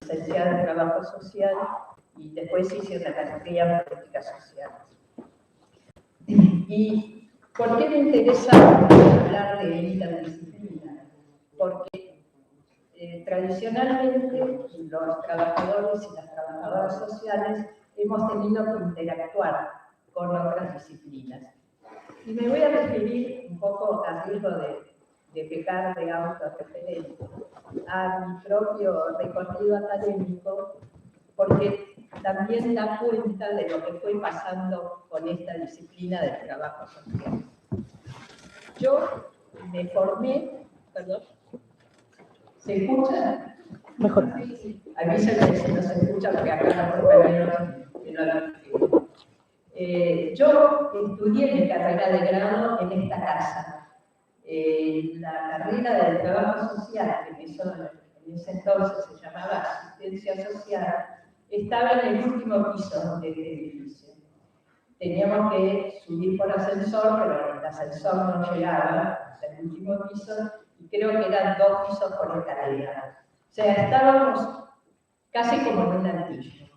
licenciada en Trabajo Social y después hice una maestría en Políticas Sociales. ¿Y por qué me interesa hablar de interdisciplina? Porque tradicionalmente los trabajadores y las trabajadoras sociales hemos tenido que interactuar con otras disciplinas. Y me voy a referir un poco a riesgo de pecar de autorreferente a mi propio recorrido académico, porque también da cuenta de lo que fue pasando con esta disciplina del trabajo social. Yo me formé, perdón, ¿se escucha? Mejor. Avísenme si no se escucha, porque acá los compañeros me lo han dicho. Yo estudié mi carrera de grado en esta casa. La carrera del trabajo social, que en ese entonces se llamaba asistencia social, estaba en el último piso del edificio. Teníamos que subir por ascensor, pero el ascensor no llegaba hasta el último piso, y creo que eran 2 pisos por escalera. O sea, estábamos casi como en un altillo.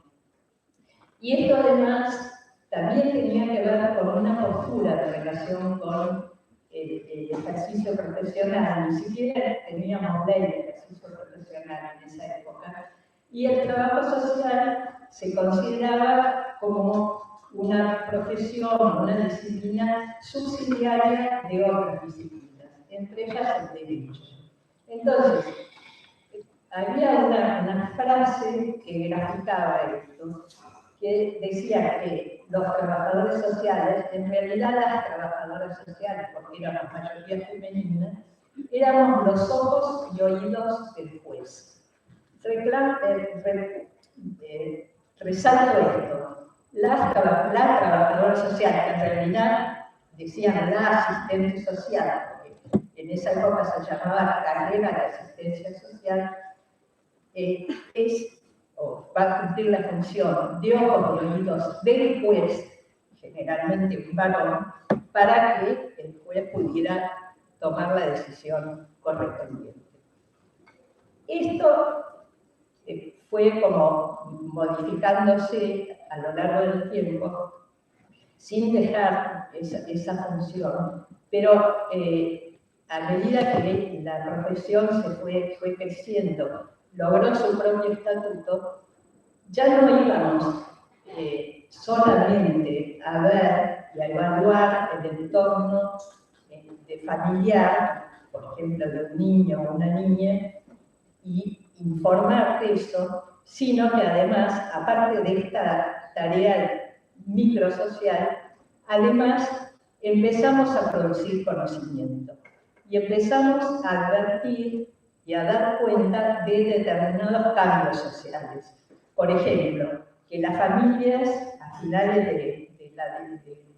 Y esto además también tenía que ver con una postura de relación con el ejercicio profesional. Ni siquiera teníamos ley de ejercicio profesional en esa época. Y el trabajo social se consideraba como una profesión, una disciplina subsidiaria de otras disciplinas, entre ellas el derecho. Entonces, había una frase que graficaba esto, que decía que los trabajadores sociales, en realidad las trabajadoras sociales, porque éramos mayoría femenina, éramos los ojos y oídos del juez. Resalto esto. La trabajadora social, que en realidad decían la asistente social, porque en esa época se llamaba carrera de asistencia social, va a cumplir la función de ojos y oídos del juez, generalmente un varón, para que el juez pudiera tomar la decisión correspondiente. Esto fue como modificándose a lo largo del tiempo, sin dejar esa función, pero a medida que la profesión se fue creciendo, logró su propio estatuto, ya no íbamos solamente a ver y a evaluar el entorno familiar, por ejemplo, de un niño o una niña, y informar de eso, sino que además, aparte de esta tarea microsocial, además empezamos a producir conocimiento y empezamos a advertir y a dar cuenta de determinados cambios sociales. Por ejemplo, que las familias a finales del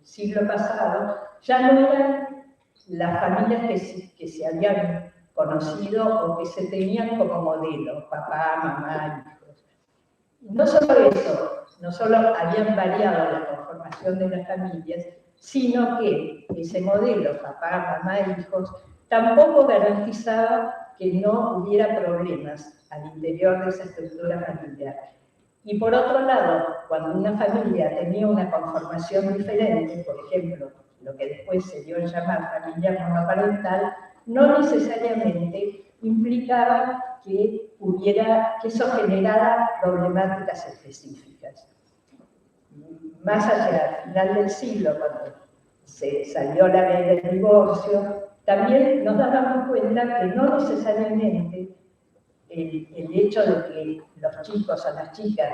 siglo pasado ya no eran las familias que se habían conocido o que se tenían como modelo, papá, mamá, hijos. No solo eso, no solo habían variado la conformación de las familias, sino que ese modelo, papá, mamá, hijos, tampoco garantizaba que no hubiera problemas al interior de esa estructura familiar. Y por otro lado, cuando una familia tenía una conformación diferente, por ejemplo, lo que después se dio en llamar familia monoparental, no necesariamente implicaba que eso generara problemáticas específicas. Más allá, al final del siglo, cuando se salió la ley del divorcio, también nos dábamos cuenta que no necesariamente el hecho de que los chicos o las chicas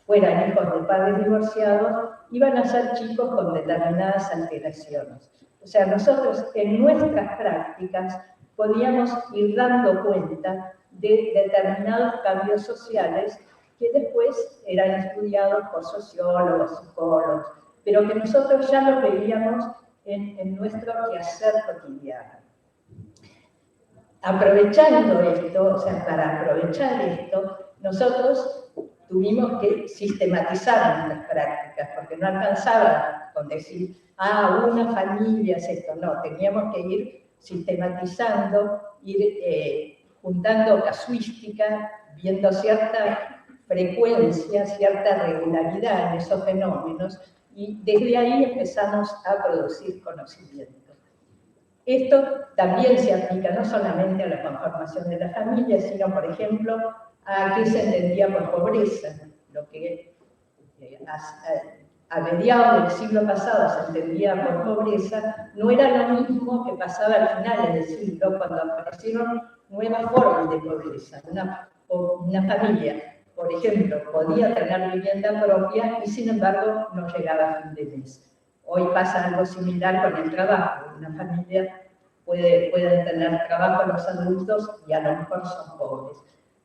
fueran hijos de padres divorciados iban a ser chicos con determinadas alteraciones. O sea, nosotros en nuestras prácticas podíamos ir dando cuenta de determinados cambios sociales que después eran estudiados por sociólogos, psicólogos, pero que nosotros ya los veíamos en nuestro quehacer cotidiano. Aprovechando esto, o sea, para aprovechar esto, nosotros tuvimos que sistematizar nuestras prácticas, porque no alcanzaba con decir, una familia es esto, no, teníamos que ir sistematizando, ir juntando casuística, viendo cierta frecuencia, cierta regularidad en esos fenómenos, y desde ahí empezamos a producir conocimiento. Esto también se aplica no solamente a la conformación de la familia, sino, por ejemplo, a qué se entendía por pobreza, lo que a mediados del siglo pasado se entendía por pobreza, no era lo mismo que pasaba al final del siglo, cuando aparecieron nuevas formas de pobreza. Una familia, por ejemplo, podía tener vivienda propia y sin embargo no llegaba a fin de mes. Hoy pasa algo similar con el trabajo. Una familia puede tener trabajo los adultos y a lo mejor son pobres.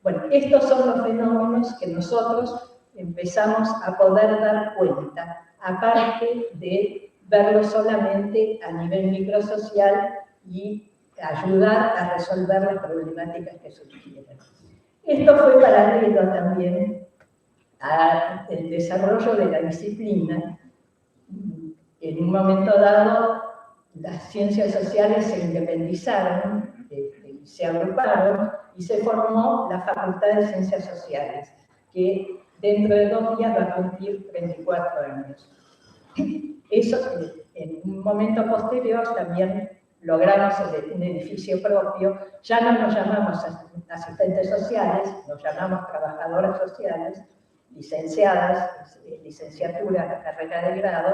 Bueno, estos son los fenómenos que nosotros empezamos a poder dar cuenta, aparte de verlo solamente a nivel microsocial y ayudar a resolver las problemáticas que surgieron. Esto fue paralelo también al desarrollo de la disciplina. En un momento dado, las ciencias sociales se independizaron, se agruparon y se formó la Facultad de Ciencias Sociales, que dentro de 2 días va a cumplir 34 años. Eso, en un momento posterior, también logramos un edificio propio. Ya no nos llamamos asistentes sociales, nos llamamos trabajadoras sociales, licenciadas, licenciatura, carrera de grado,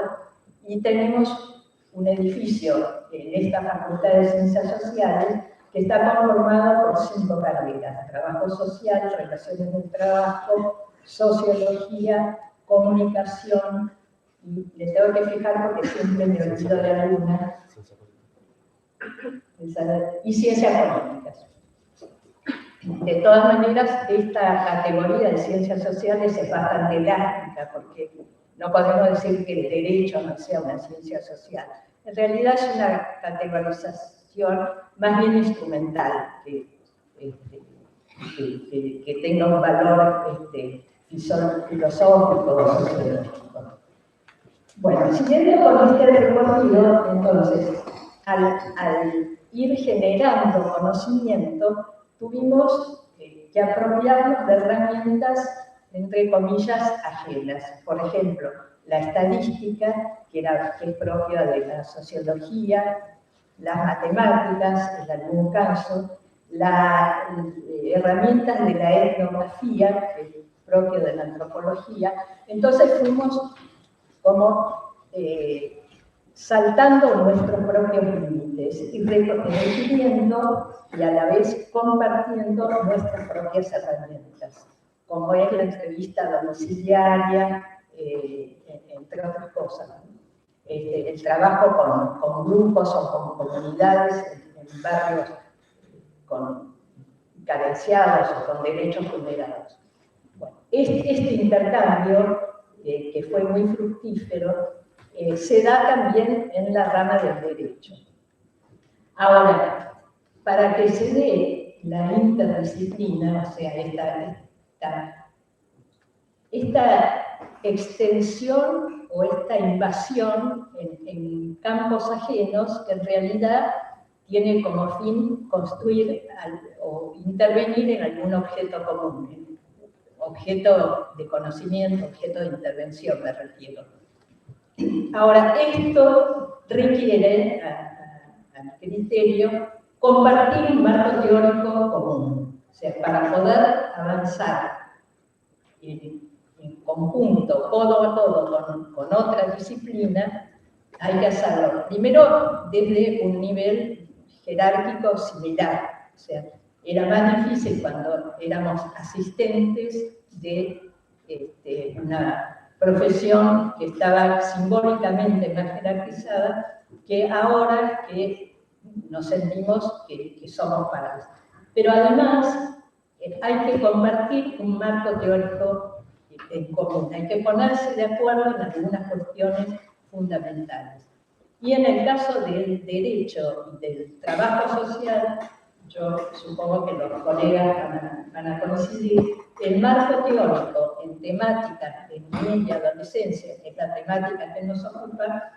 y tenemos un edificio en esta Facultad de Ciencias Sociales que está conformado por 5 carreras: trabajo social, relaciones del trabajo, sociología, comunicación, y le tengo que fijar porque siempre me olvido de alguna, y ciencias políticas. De todas maneras, esta categoría de ciencias sociales es bastante elástica, porque no podemos decir que el derecho no sea una ciencia social. En realidad es una categorización más bien instrumental, que tenga un valor filosófico o sociológico. Bueno, siguiendo con este recorrido, entonces, al ir generando conocimiento, tuvimos que apropiarnos de herramientas, entre comillas, ajenas. Por ejemplo, la estadística, que es propia de la sociología, las matemáticas, en algún caso, las herramientas de la etnografía, que es propia de la antropología. Entonces fuimos como saltando nuestros propios límites y requiriendo y a la vez compartiendo nuestras propias herramientas, como es la entrevista domiciliaria, entre otras cosas. El trabajo con grupos o con comunidades en barrios carenciados o con derechos vulnerados. Bueno, este intercambio, que fue muy fructífero, se da también en la rama del derecho. Ahora, para que se dé la interdisciplina, o sea, esta extensión o esta invasión en campos ajenos, que en realidad tiene como fin construir o intervenir en algún objeto común, objeto de conocimiento, objeto de intervención, me refiero. Ahora, esto requiere, a mi criterio, compartir un marco teórico común. O sea, para poder avanzar en conjunto, codo a codo, con otra disciplina, hay que hacerlo primero desde un nivel jerárquico similar. O sea, era más difícil cuando éramos asistentes de una profesión que estaba simbólicamente más jerarquizada que ahora que nos sentimos que somos pares. Pero además hay que compartir un marco teórico en común, hay que ponerse de acuerdo en algunas cuestiones fundamentales. Y en el caso del derecho y del trabajo social, yo supongo que los colegas van a coincidir, el marco teórico en temáticas de niñez y adolescencia, que es la temática que nos ocupa,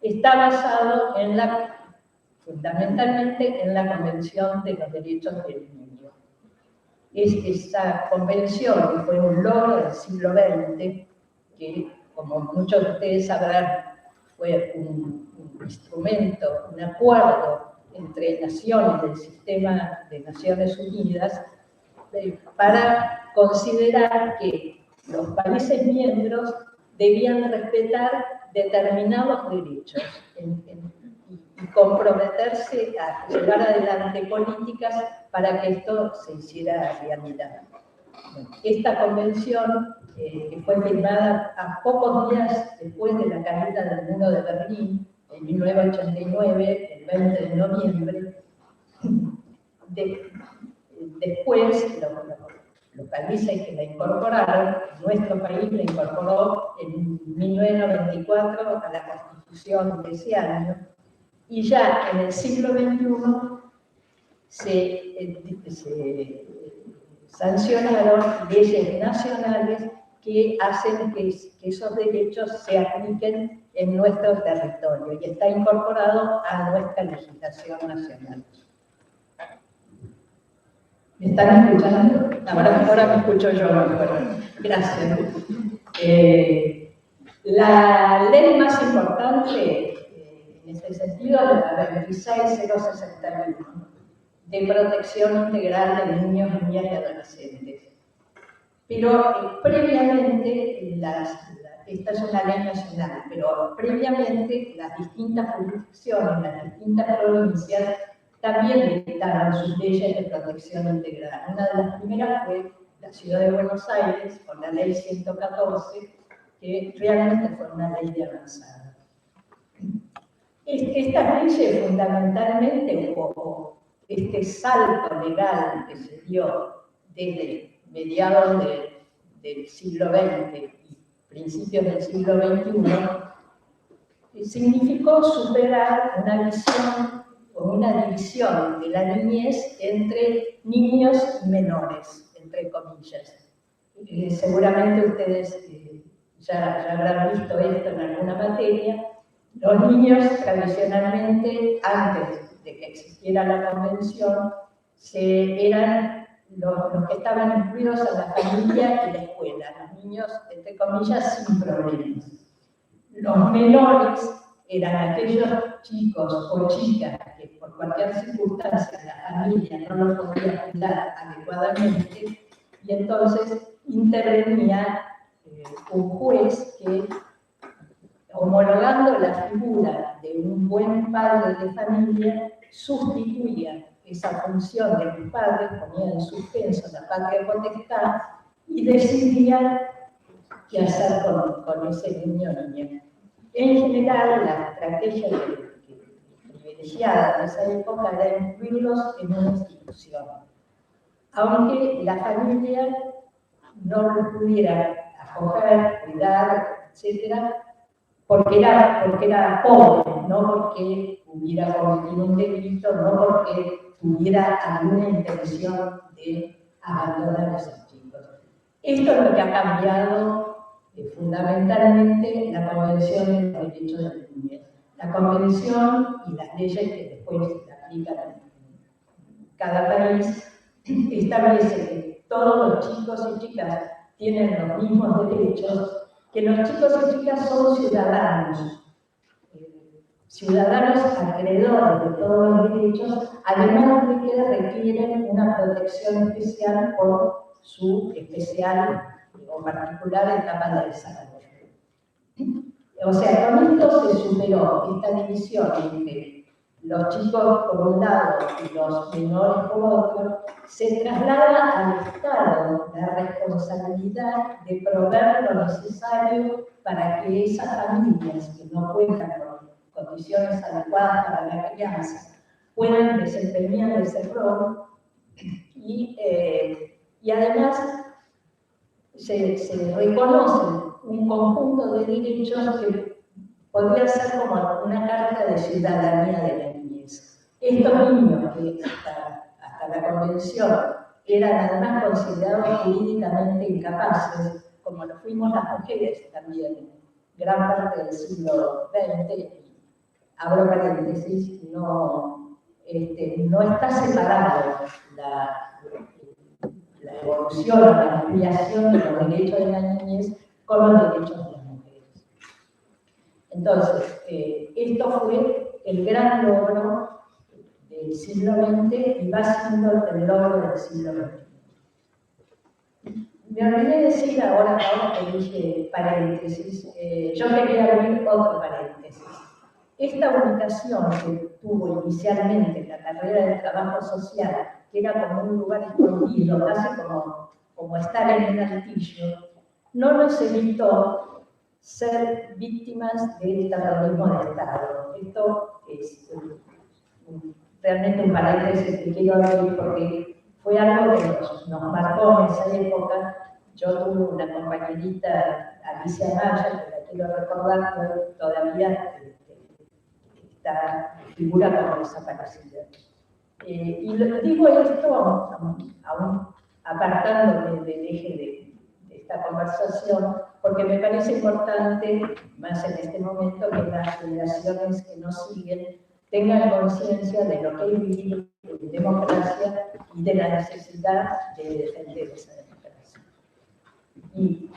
está basado fundamentalmente en la Convención de los Derechos del Niño. esa convención, que fue un logro del siglo XX, que, como muchos de ustedes sabrán, fue un instrumento, un acuerdo entre naciones del sistema de Naciones Unidas, para considerar que los países miembros debían respetar determinados derechos y comprometerse a llevar adelante políticas para que esto se hiciera realidad. Esta convención, que fue firmada a pocos días después de la caída del muro de Berlín, en 1989, el 20 de noviembre, después los países que la incorporaron, nuestro país la incorporó en 1994 a la Constitución de ese año, y ya en el siglo XXI se sancionaron leyes nacionales que hacen que esos derechos se apliquen en nuestro territorio y está incorporado a nuestra legislación nacional. ¿Me están escuchando? Ahora me escucho yo. Bueno, gracias. La ley más importante en este sentido es la 26061, de protección integral de niños, niñas y adolescentes. Pero previamente, esta es una ley nacional, pero previamente las distintas jurisdicciones, las distintas provincias, también dictaron sus leyes de protección integral. Una de las primeras fue la Ciudad de Buenos Aires, con la Ley 114, que realmente fue una ley de avanzada. Estas leyes fundamentalmente, o este salto legal que se dio desde mediados del siglo XX y principios del siglo XXI, significó superar una visión o una división de la niñez entre niños y menores, entre comillas. Seguramente ustedes ya habrán visto esto en alguna materia. Los niños tradicionalmente, antes de que existiera la convención, eran los que estaban incluidos en la familia y la escuela, los niños, entre comillas, sin problemas. Los menores eran aquellos chicos o chicas que por cualquier circunstancia la familia no los podía cuidar adecuadamente, y entonces intervenía un juez que, homologando la figura de un buen padre de familia, sustituía esa función del padre, ponía en suspenso la patria potestad y decidía qué hacer con ese niño o niña. En general, la estrategia privilegiada de esa época era incluirlos en una institución, aunque la familia no los pudiera acoger, cuidar, etc., porque era pobre, no porque hubiera cometido un delito, no porque tuviera alguna intención de abandonar a esos chicos. Esto es lo que ha cambiado fundamentalmente la Convención de los Derechos de la Niñez. La Convención y las leyes que después se aplican en cada país establece que todos los chicos y chicas tienen los mismos derechos, que los chicos y chicas son ciudadanos, ciudadanos acreedores de todos los derechos, además de que requieren una protección especial por su especial o particular etapa de desarrollo. O sea, con esto se superó esta división entre los chicos por un lado y los menores por otro. Se traslada al Estado la responsabilidad de proveer lo necesario para que esas familias que no cuentan con condiciones adecuadas para la crianza puedan desempeñar ese rol, y además se reconocen un conjunto de derechos que podría ser como una carta de ciudadanía de la niñez. Estos niños que hasta la convención eran además considerados jurídicamente incapaces, como lo fuimos las mujeres también, gran parte del siglo XX, abro paréntesis, no está separado la evolución o la ampliación de los derechos de la niñez con los derechos de las mujeres. Entonces, esto fue el gran logro del siglo XX y va siendo el logro del siglo XXI. Me olvidé decir ahora que dije paréntesis, yo quería abrir otro paréntesis. Esta ubicación que tuvo inicialmente la carrera de trabajo social, que era como un lugar escondido, casi como estar en un altillo, no nos evitó ser víctimas del terrorismo de Estado. Esto es realmente un paréntesis que quiero abrir porque fue algo que nos marcó en esa época. Yo tuve una compañerita, Alicia Maya, que la quiero recordar, que todavía esta figura como desaparecida. Y digo esto aún apartándome del eje de esta conversación, porque me parece importante, más en este momento, que las generaciones que nos siguen tengan conciencia de lo que es vivir en democracia y de la necesidad de defender esa democracia. Y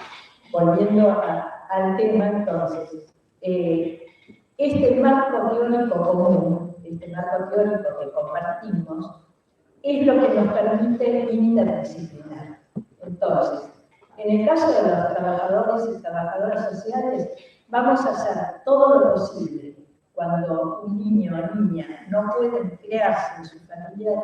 volviendo al tema, entonces, este marco teórico común, este marco teórico que compartimos, es lo que nos permite interdisciplinar. Entonces, en el caso de los trabajadores y trabajadoras sociales, vamos a hacer todo lo posible cuando un niño o niña no pueden criarse en su familia,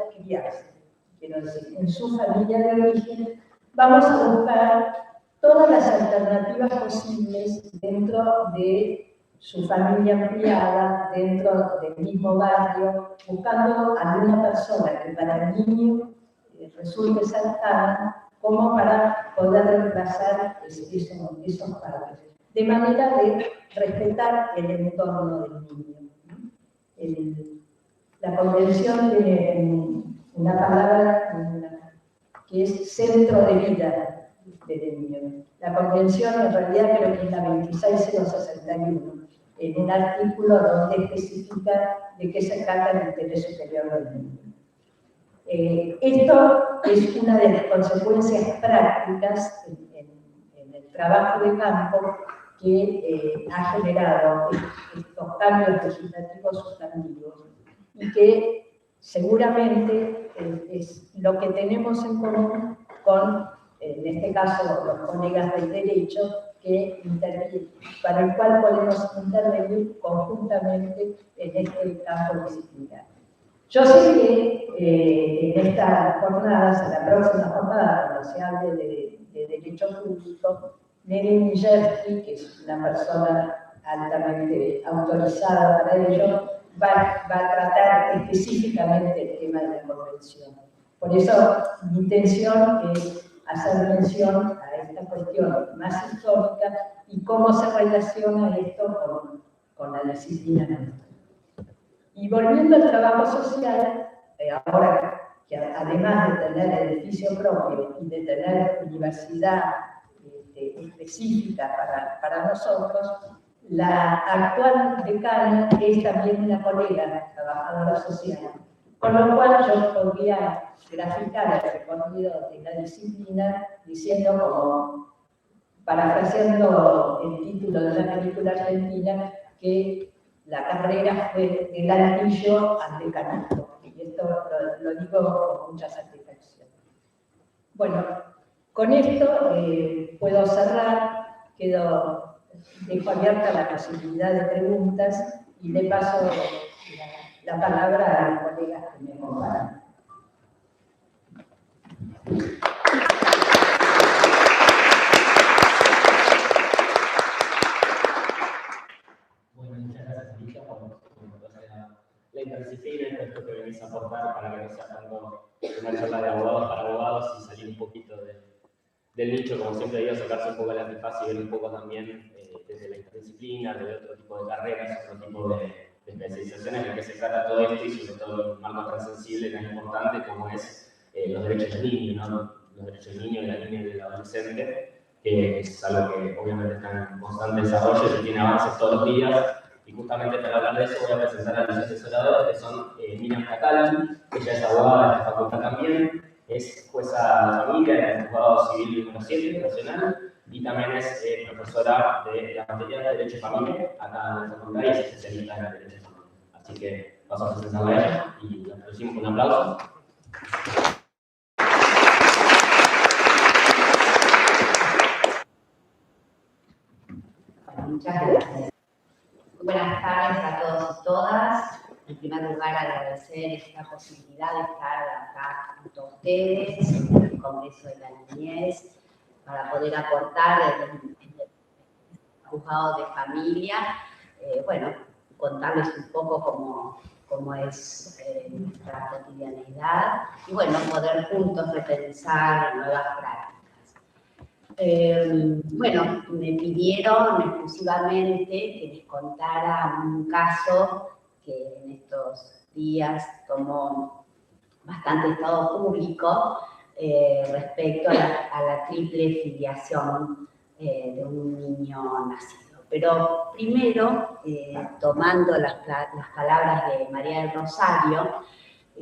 quiero decir, en su familia de origen, vamos a buscar todas las alternativas posibles dentro de su familia ampliada, dentro del mismo barrio, buscando a alguna persona que para el niño resulte cercana, como para poder reemplazar esos padres, de manera de respetar el entorno del niño. La convención tiene una palabra que es centro de vida del niño. La convención en realidad creo que es la 26061, en un artículo donde especifica de qué se trata el interés superior del niño. Esto es una de las consecuencias prácticas en el trabajo de campo que ha generado estos cambios legislativos sustantivos y que seguramente es lo que tenemos en común con, en este caso, los colegas del derecho, para el cual podemos intervenir conjuntamente en este campo disciplinario. Yo sé que en estas jornadas, en la próxima jornada, cuando se hable de derecho público, Neri Mijersky, que es una persona altamente autorizada para ello, va a tratar específicamente el tema de la convención. Por eso mi intención es hacer mención a esta cuestión más histórica y cómo se relaciona esto con la disciplina nuestra. Y volviendo al trabajo social, ahora que además de tener edificio propio y de tener universidad específica para nosotros, la actual decana es también una colega trabajadora social, con lo cual yo podría graficar el recorrido de la disciplina diciendo, como parafraseando el título de una película argentina, que la carrera fue del altillo al decanato, y esto lo digo con mucha satisfacción. Bueno, con esto puedo cerrar, dejo abierta la posibilidad de preguntas y le paso la palabra a los colegas que me acompañan. La interdisciplina, esto que venís a aportar para que no sea tanto una charla de abogados para abogados y salir un poquito del nicho, como siempre digo, sacarse un poco la antifaz y ver un poco también desde la interdisciplina, de otro tipo de carreras, otro tipo de especializaciones, de qué se trata todo esto y sobre todo un marco tan sensible, tan importante como es los derechos del niño, ¿no? Los derechos del niño, de la niña y del adolescente, que es algo que obviamente está en constante desarrollo y tiene avances todos los días. Y justamente para hablar de eso voy a presentar a mis asesoradores, que son Miriam Catalán, que ella es abogada de la facultad también, es jueza de familia en el Juzgado Civil número 7 nacional y también es profesora de la materia de Derecho de Familia acá en la facultad y es especialista en Derecho de Familia. Así que paso a presentarla a ella y la introducimos con un aplauso. Muchas gracias. Buenas tardes a todos y todas. En primer lugar, agradecer esta posibilidad de estar acá junto a ustedes en el Congreso de la Niñez para poder aportar en el juzgado de familia, bueno, contarles un poco cómo es nuestra cotidianidad y, bueno, poder juntos repensar nuevas prácticas. Bueno, me pidieron exclusivamente que les contara un caso que en estos días tomó bastante estado público respecto a la triple filiación de un niño nacido. Pero primero, tomando las palabras de María del Rosario,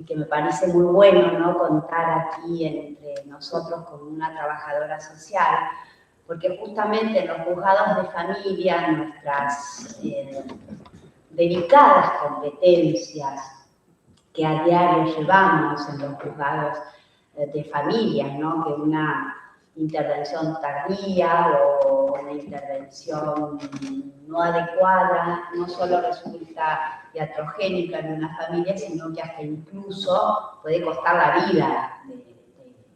que me parece muy bueno, ¿no?, contar aquí entre nosotros con una trabajadora social, porque justamente en los juzgados de familia nuestras delicadas competencias que a diario llevamos en los juzgados de familia, ¿no?, que una intervención tardía o una intervención no adecuada no solo resulta iatrogénica en una familia, sino que hasta incluso puede costar la vida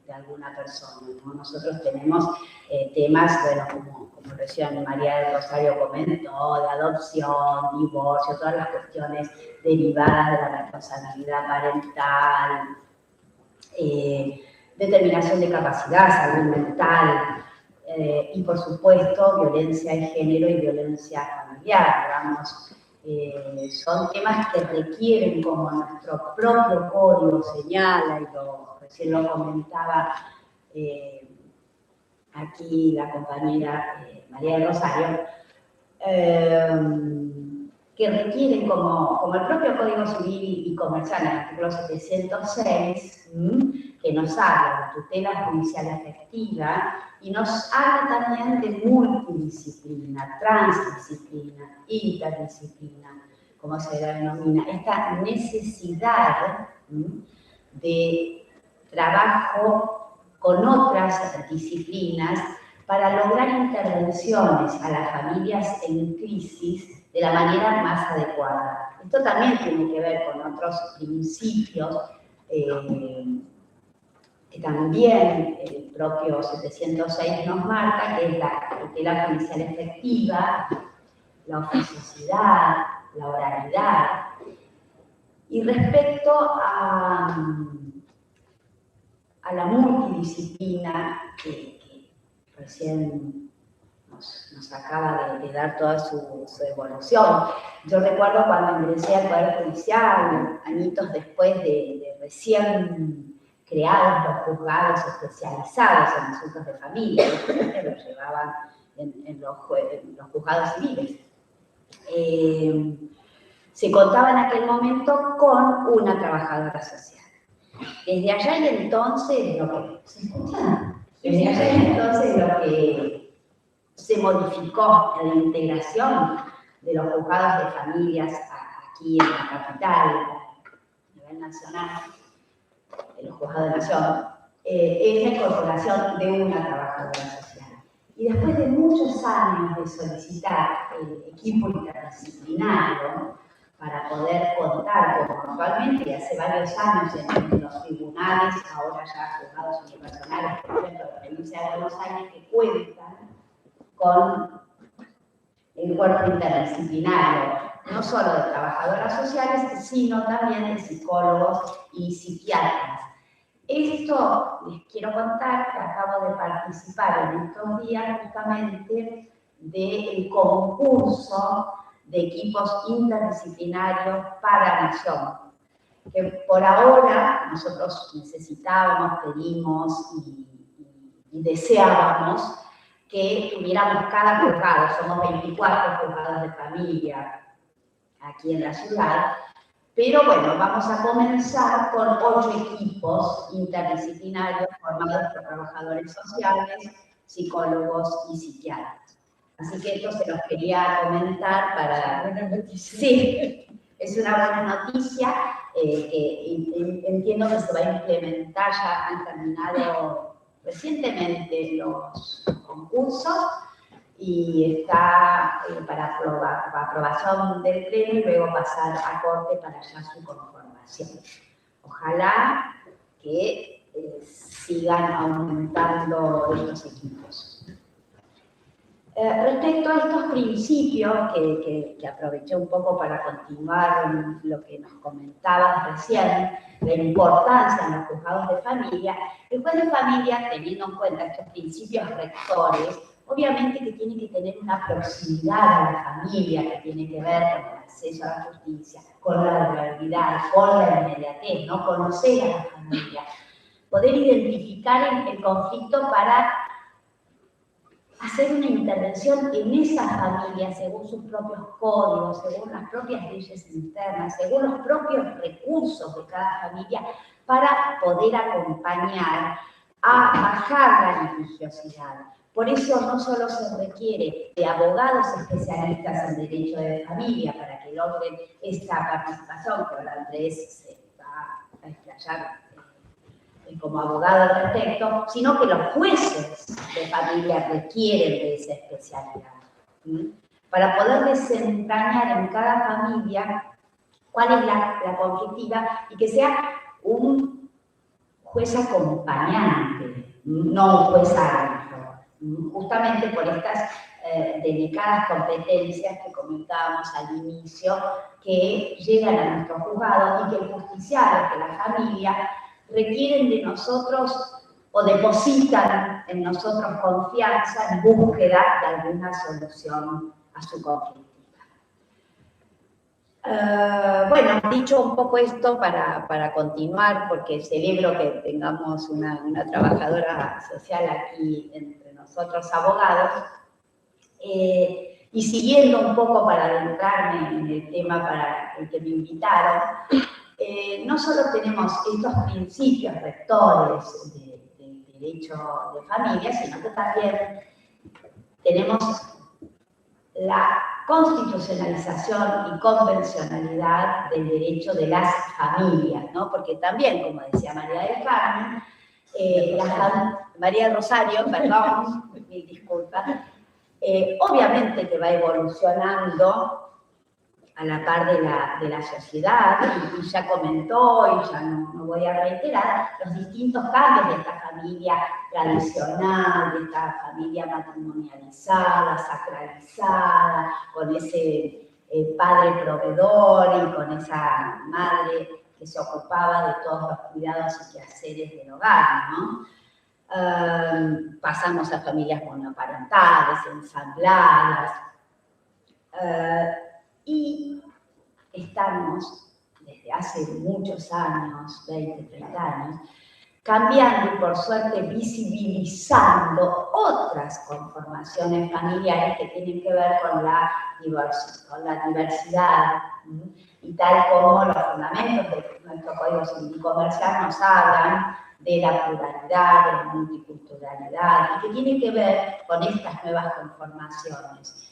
de alguna persona, ¿no? Nosotros tenemos temas, bueno, como recién María del Rosario comentó, de adopción, divorcio, todas las cuestiones derivadas de la responsabilidad parental, determinación de capacidad, salud mental, y por supuesto violencia de género y violencia familiar, digamos. Son temas que requieren, como nuestro propio código señala, y recién lo comentaba aquí la compañera María del Rosario, que requieren, como el propio Código Civil y Comercial, en el artículo 706, que nos habla de tutela judicial efectiva y nos habla también de multidisciplina, transdisciplina, interdisciplina, como se denomina, esta necesidad de trabajo con otras disciplinas para lograr intervenciones a las familias en crisis de la manera más adecuada. Esto también tiene que ver con otros principios que también el propio 706 nos marca, que es la tutela judicial efectiva, la oficiosidad, la oralidad. Y respecto a la multidisciplina que recién nos acaba de dar toda su evolución. Yo recuerdo cuando ingresé al Poder Judicial, añitos después de recién creados los juzgados especializados en asuntos de familia, que los llevaban en los juzgados civiles. Se contaba en aquel momento con una trabajadora social. Desde allá y entonces, lo que se modificó en la integración de los juzgados de familias aquí en la capital, a nivel nacional, de los juzgados de nación, es la incorporación de una trabajadora social. Y después de muchos años de solicitar el equipo interdisciplinario para poder contar, como actualmente, y hace varios años en los tribunales, ahora ya juzgados unipersonales, por ejemplo, de la provincia de Buenos Aires, que cuentan con el cuerpo interdisciplinario, no solo de trabajadoras sociales, sino también de psicólogos y psiquiatras. Esto les quiero contar que acabo de participar en estos días justamente del concurso de equipos interdisciplinarios para Nación, que por ahora nosotros necesitábamos, pedimos y deseábamos que tuviéramos cada juzgado, somos 24 juzgados de familia aquí en la ciudad, Pero bueno, vamos a comenzar con 8 equipos interdisciplinarios formados por trabajadores sociales, psicólogos y psiquiatras. Así que esto se los quería comentar para... Buena noticia. Sí, es una buena noticia. Entiendo que se va a implementar, ya han terminado recientemente los concursos y está para aprobación del pleno y luego pasar a corte para ya su conformación. Ojalá que sigan aumentando estos equipos. Respecto a estos principios que aproveché un poco para continuar lo que nos comentabas recién, la importancia en los juzgados de familia, el juez de familia, teniendo en cuenta estos principios rectores, obviamente que tiene que tener una proximidad a la familia, que tiene que ver con el acceso a la justicia, con la durabilidad, con la inmediatez, ¿no? Conocer a la familia, poder identificar el conflicto para hacer una intervención en esa familia según sus propios códigos, según las propias leyes internas, según los propios recursos de cada familia, para poder acompañar a bajar la litigiosidad. Por eso no solo se requiere de abogados especialistas en derecho de familia para que logren esta participación, que ahora Andrés se va a explayar como abogado al respecto, sino que los jueces de familia requieren de esa especialidad, ¿sí? Para poder desentrañar en cada familia cuál es la conflictiva y que sea un juez acompañante, no un juez árbitro, justamente por estas delicadas competencias que comentábamos al inicio, que llegan a nuestros juzgados y que el justiciable, que la familia, requieren de nosotros o depositan en nosotros confianza en búsqueda de alguna solución a su conflictiva. Bueno, dicho un poco esto para continuar, porque celebro que tengamos una trabajadora social aquí entre nosotros abogados, y siguiendo un poco para adentrarme en el tema para el que me invitaron, no solo tenemos estos principios rectores del derecho de familia, sino que también tenemos la constitucionalización y convencionalidad del derecho de las familias, ¿no? Porque también, como decía María del Carmen, María del Rosario, perdón, mil disculpas, obviamente que va evolucionando a la par de la sociedad, y ya comentó, y ya no voy a reiterar, los distintos cambios de esta familia tradicional, de esta familia matrimonializada, sacralizada, con ese padre proveedor y con esa madre que se ocupaba de todos los cuidados y quehaceres del hogar, ¿no? Pasamos a familias monoparentales, ensambladas, y estamos, desde hace muchos años, 20, 30 años, cambiando y por suerte visibilizando otras conformaciones familiares que tienen que ver con la diversidad, y tal como los fundamentos de nuestro Código Civil y Comercial nos hablan de la pluralidad, de la multiculturalidad, y que tienen que ver con estas nuevas conformaciones.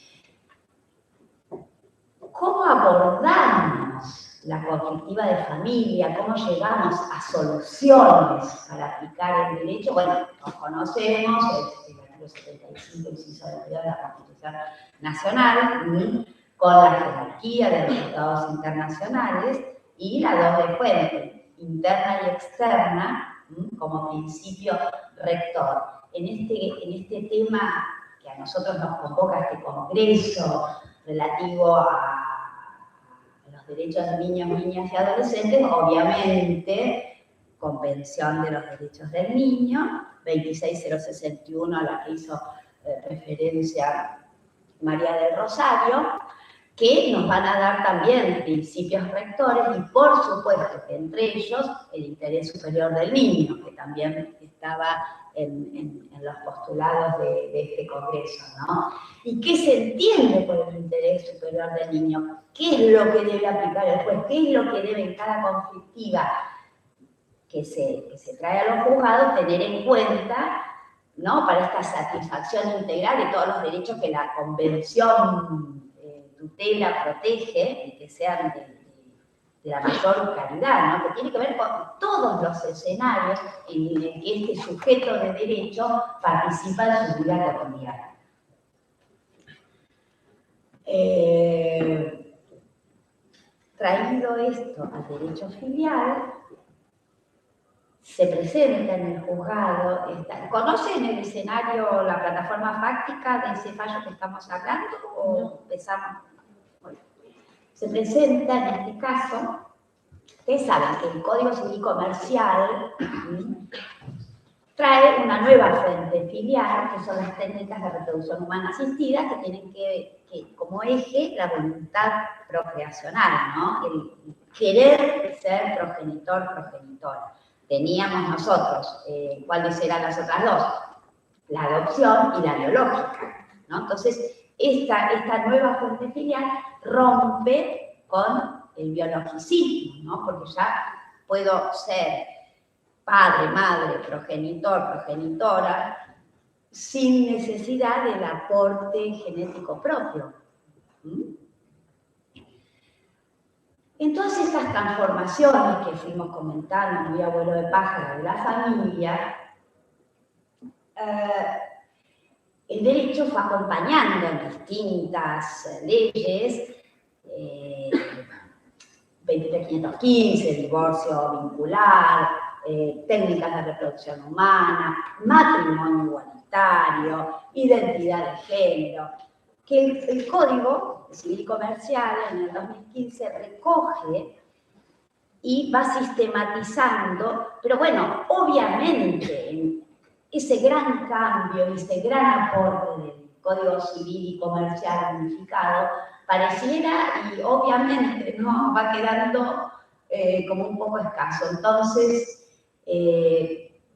¿Cómo abordamos la conflictiva de familia? ¿Cómo llegamos a soluciones para aplicar el derecho? Bueno, nos conocemos, el artículo 75, inciso 22 de la Constitución Nacional, con la jerarquía de los tratados internacionales y la doble fuente, interna y externa, como principio rector. En este tema que a nosotros nos convoca este congreso relativo a los derechos de niños, niñas y adolescentes, obviamente, Convención de los Derechos del Niño, 26061, a la que hizo referencia María del Rosario, que nos van a dar también principios rectores y, por supuesto, que entre ellos el interés superior del niño, que también estaba en los postulados de este congreso, ¿no? ¿Y qué se entiende por el interés superior del niño? ¿Qué es lo que debe aplicar el juez? ¿Qué es lo que debe en cada conflictiva que se trae a los juzgados tener en cuenta, ¿no? Para esta satisfacción integral de todos los derechos que la Convención tutela, protege y que sean de la mayor calidad, ¿no? Que tiene que ver con todos los escenarios en que este sujeto de derecho participa en su vida cotidiana. Traído esto al derecho filial, se presenta en el juzgado. ¿Conocen el escenario, la plataforma fáctica de ese fallo que estamos hablando? ¿O empezamos? Bueno, se presenta en este caso. Ustedes saben que el Código Civil Comercial trae una nueva fuente filial, que son las técnicas de reproducción humana asistida, que tienen que como eje la voluntad procreacional, ¿no? El querer ser progenitor, progenitora. Teníamos nosotros, ¿cuáles eran las otras dos? La adopción y la biológica, ¿no? Entonces, esta nueva fuente filial rompe con el biologicismo, ¿no? Porque ya puedo ser padre, madre, progenitor, progenitora, sin necesidad del aporte genético propio. En todas estas transformaciones que fuimos comentando, muy abuelo de pájaro de la familia, el derecho fue acompañando en distintas leyes, 23.515, divorcio vincular, técnicas de reproducción humana, matrimonio igualitario, identidad de género, que el Código Civil Comercial en el 2015 recoge y va sistematizando, pero bueno, obviamente ese gran cambio, ese gran aporte del Código Civil y Comercial unificado pareciera y obviamente no va quedando como un poco escaso. Entonces,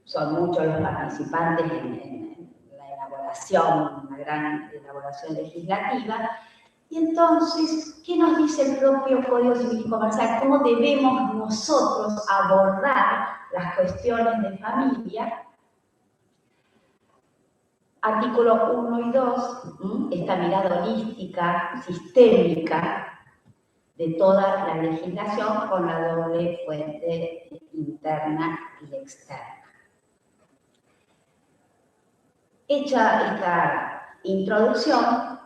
son muchos los participantes en la elaboración, una gran elaboración legislativa. Y entonces, ¿qué nos dice el propio Código Civil y Comercial? ¿Cómo debemos nosotros abordar las cuestiones de familia? Artículo 1 y 2, esta mirada holística, sistémica, de toda la legislación con la doble fuente interna y externa. Hecha esta introducción,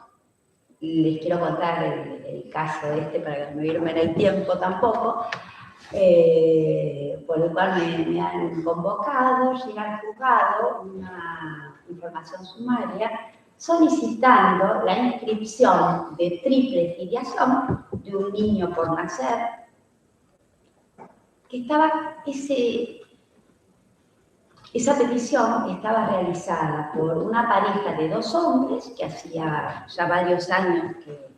les quiero contar el caso para no irme en el tiempo tampoco, por el cual me han convocado, llega al juzgado una información sumaria solicitando la inscripción de triple filiación de un niño por nacer, que esa petición estaba realizada por una pareja de dos hombres que hacía ya varios años que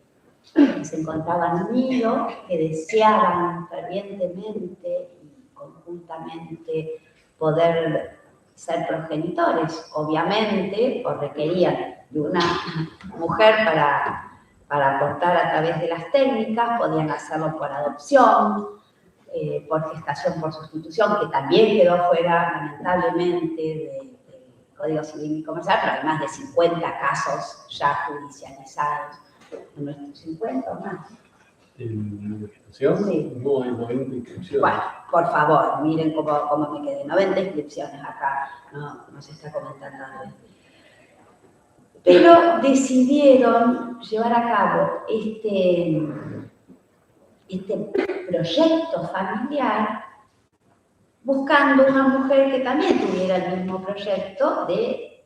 se encontraban unidos, que deseaban fervientemente y conjuntamente poder ser progenitores. Obviamente, pues requerían de una mujer para aportar a través de las técnicas, podían hacerlo por adopción, por gestación por sustitución, que también quedó fuera, lamentablemente, del Código Civil y Comercial, pero hay más de 50 casos ya judicializados. ¿En nuestros 50 o más? ¿En la gestación? Sí. No, hay 90 inscripciones. Bueno, por favor, miren cómo me quedé. 90 inscripciones acá, no se está comentando nada. Pero decidieron llevar a cabo este proyecto familiar buscando una mujer que también tuviera el mismo proyecto de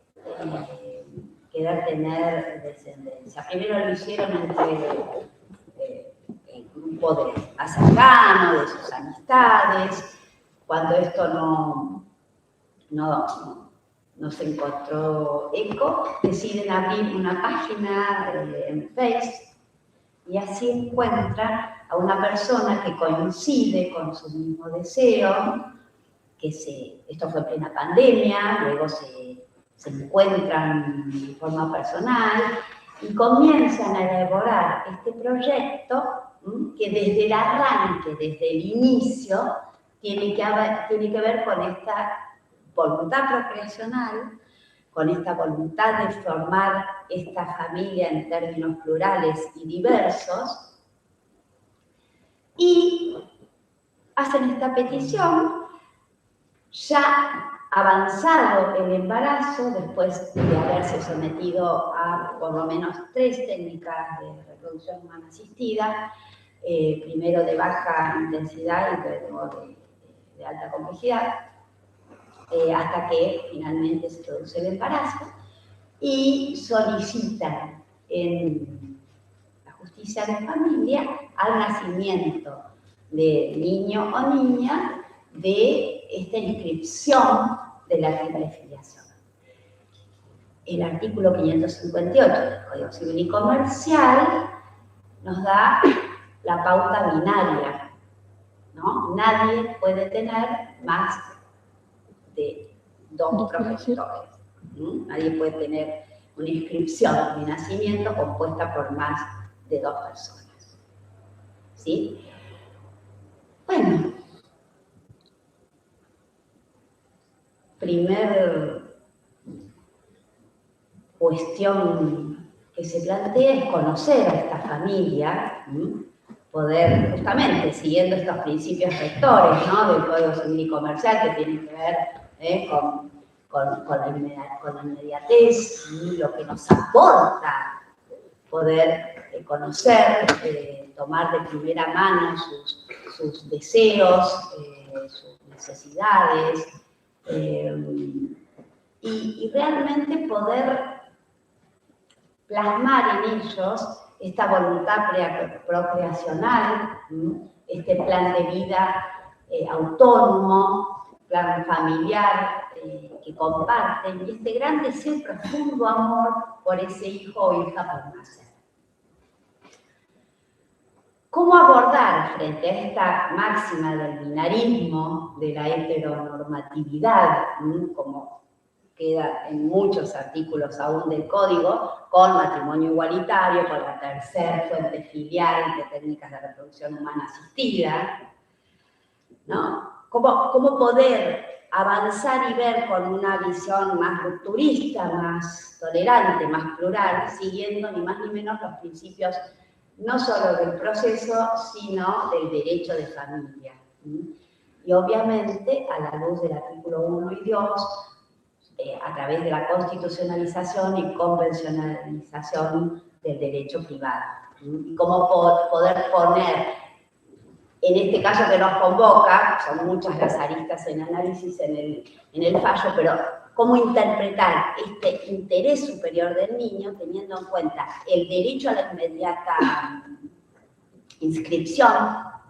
querer tener descendencia. Primero lo hicieron entre el grupo de más cercano, de sus amistades. Cuando esto no se encontró eco, deciden abrir una página en Facebook y así encuentra a una persona que coincide con su mismo deseo, esto fue plena pandemia, luego se encuentran de forma personal y comienzan a elaborar este proyecto que desde el arranque, desde el inicio, tiene que ver con esta voluntad procreacional, con esta voluntad de formar esta familia en términos plurales y diversos, y hacen esta petición ya avanzado el embarazo, después de haberse sometido a por lo menos 3 técnicas de reproducción humana asistida, primero de baja intensidad y luego de alta complejidad, hasta que finalmente se produce el embarazo, y solicitan en la justicia de familia al nacimiento de niño o niña de esta inscripción de la triple filiación. El artículo 558 del Código Civil y Comercial nos da la pauta binaria, ¿no? Nadie puede tener más de 2 progenitores. Nadie puede tener una inscripción de nacimiento compuesta por más de 2 personas. ¿Sí? Bueno, primer cuestión que se plantea es conocer a esta familia, poder, justamente, siguiendo estos principios rectores, ¿no?, del Código Civil y Comercial, que tienen que ver con la inmediatez y lo que nos aporta poder conocer, tomar de primera mano sus deseos, sus necesidades, y realmente poder plasmar en ellos esta voluntad procreacional, este plan de vida autónomo, plan familiar que comparten, y este gran deseo y profundo amor por ese hijo o hija por nacer. ¿Cómo abordar frente a esta máxima del binarismo, de la heteronormatividad, como queda en muchos artículos aún del Código, con matrimonio igualitario, con la tercera fuente filial de técnicas de reproducción humana asistida, ¿no? ¿Cómo poder avanzar y ver con una visión más rupturista, más tolerante, más plural, siguiendo ni más ni menos los principios no solo del proceso, sino del derecho de familia? Y obviamente, a la luz del artículo 1 y 2, a través de la constitucionalización y convencionalización del derecho privado. Y cómo poder poner, en este caso que nos convoca, son muchas las aristas en análisis en el fallo, pero cómo interpretar este interés superior del niño teniendo en cuenta el derecho a la inmediata inscripción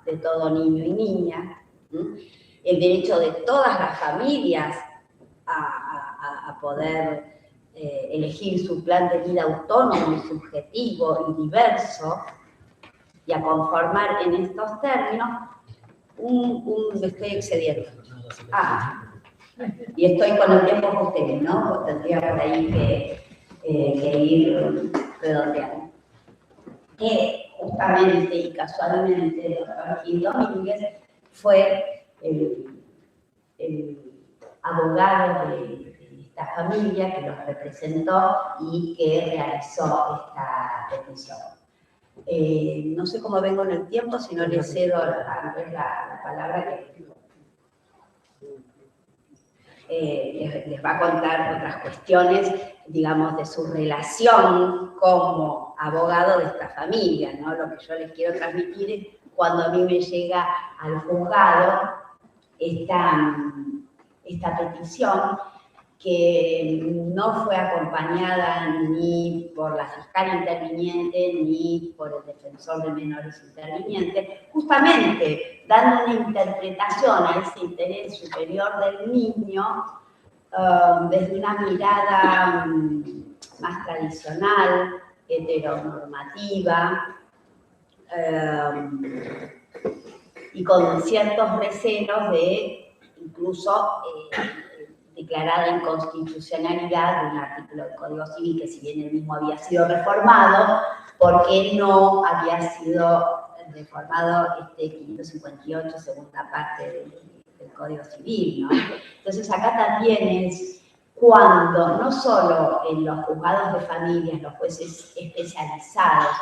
de todo niño y niña, el derecho de todas las familias a poder elegir su plan de vida autónomo y subjetivo y diverso, y a conformar en estos términos me estoy excediendo. Y estoy con el tiempo que ustedes, ¿no? Pues tendría por ahí que ir redondeando. Justamente y casualmente el doctor Gil Domínguez fue el abogado de esta familia que los representó y que realizó esta petición. No sé cómo vengo en el tiempo, si no le cedo a Andrés la palabra que les va a contar otras cuestiones, digamos, de su relación como abogado de esta familia, ¿no? Lo que yo les quiero transmitir es cuando a mí me llega al juzgado esta petición, que no fue acompañada ni por la fiscal interviniente ni por el defensor de menores interviniente, justamente dando una interpretación a ese interés superior del niño desde una mirada más tradicional, heteronormativa, y con ciertos recelos de incluso declarada inconstitucionalidad de un artículo del Código Civil que, si bien el mismo había sido reformado, porque no había sido reformado 558, segunda parte del Código Civil, ¿no? Entonces acá también es cuando no solo en los juzgados de familias, los jueces especializados,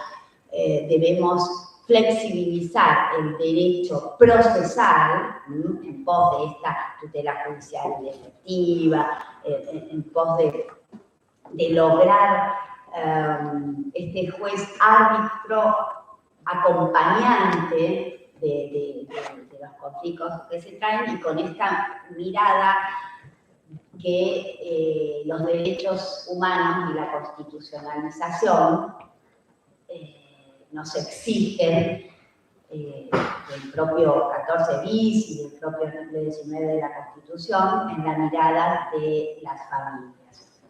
debemos flexibilizar el derecho procesal en pos de esta tutela judicial efectiva, en pos de lograr este juez árbitro acompañante de los conflictos que se traen, y con esta mirada que los derechos humanos y la constitucionalización nos exigen del propio 14 bis y del propio artículo 19 de la Constitución en la mirada de las familias.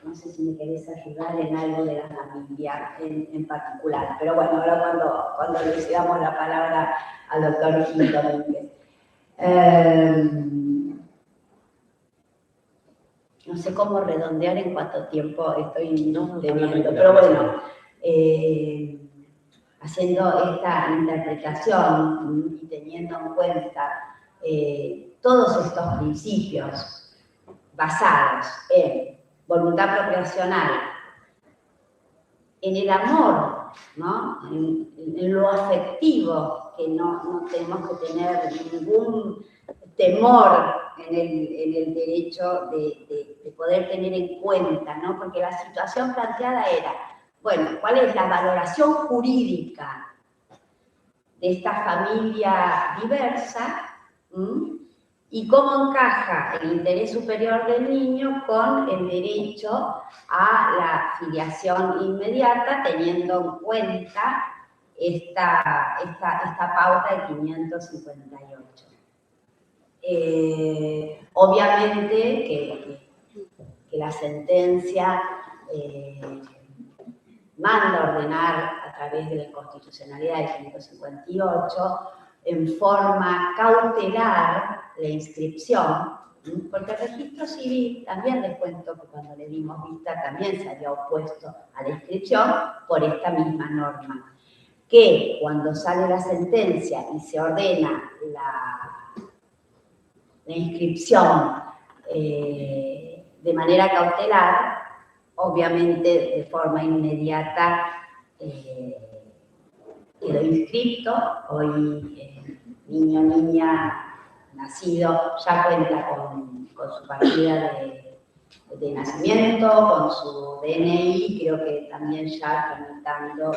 No sé si me querés ayudar en algo de la familia en particular, pero bueno, ahora cuando le cedamos la palabra al doctor Gil Domínguez. No sé cómo redondear en cuánto tiempo estoy teniendo, pero bueno, haciendo esta interpretación y teniendo en cuenta todos estos principios basados en voluntad procreacional, en el amor, ¿no? En lo afectivo, que no tenemos que tener ningún temor en el derecho de poder tener en cuenta, ¿no? Porque la situación planteada era, bueno, ¿cuál es la valoración jurídica de esta familia diversa? Y cómo encaja el interés superior del niño con el derecho a la filiación inmediata, teniendo en cuenta esta pauta de 558. Obviamente que la sentencia manda a ordenar a través de la inconstitucionalidad del 558 en forma cautelar la inscripción, porque el registro civil, también les cuento que cuando le dimos vista también se había opuesto a la inscripción por esta misma norma, que cuando sale la sentencia y se ordena la inscripción de manera cautelar, obviamente de forma inmediata quedó inscrito. Hoy niño o niña nacido ya cuenta con su partida de nacimiento, con su DNI, creo que también ya tramitando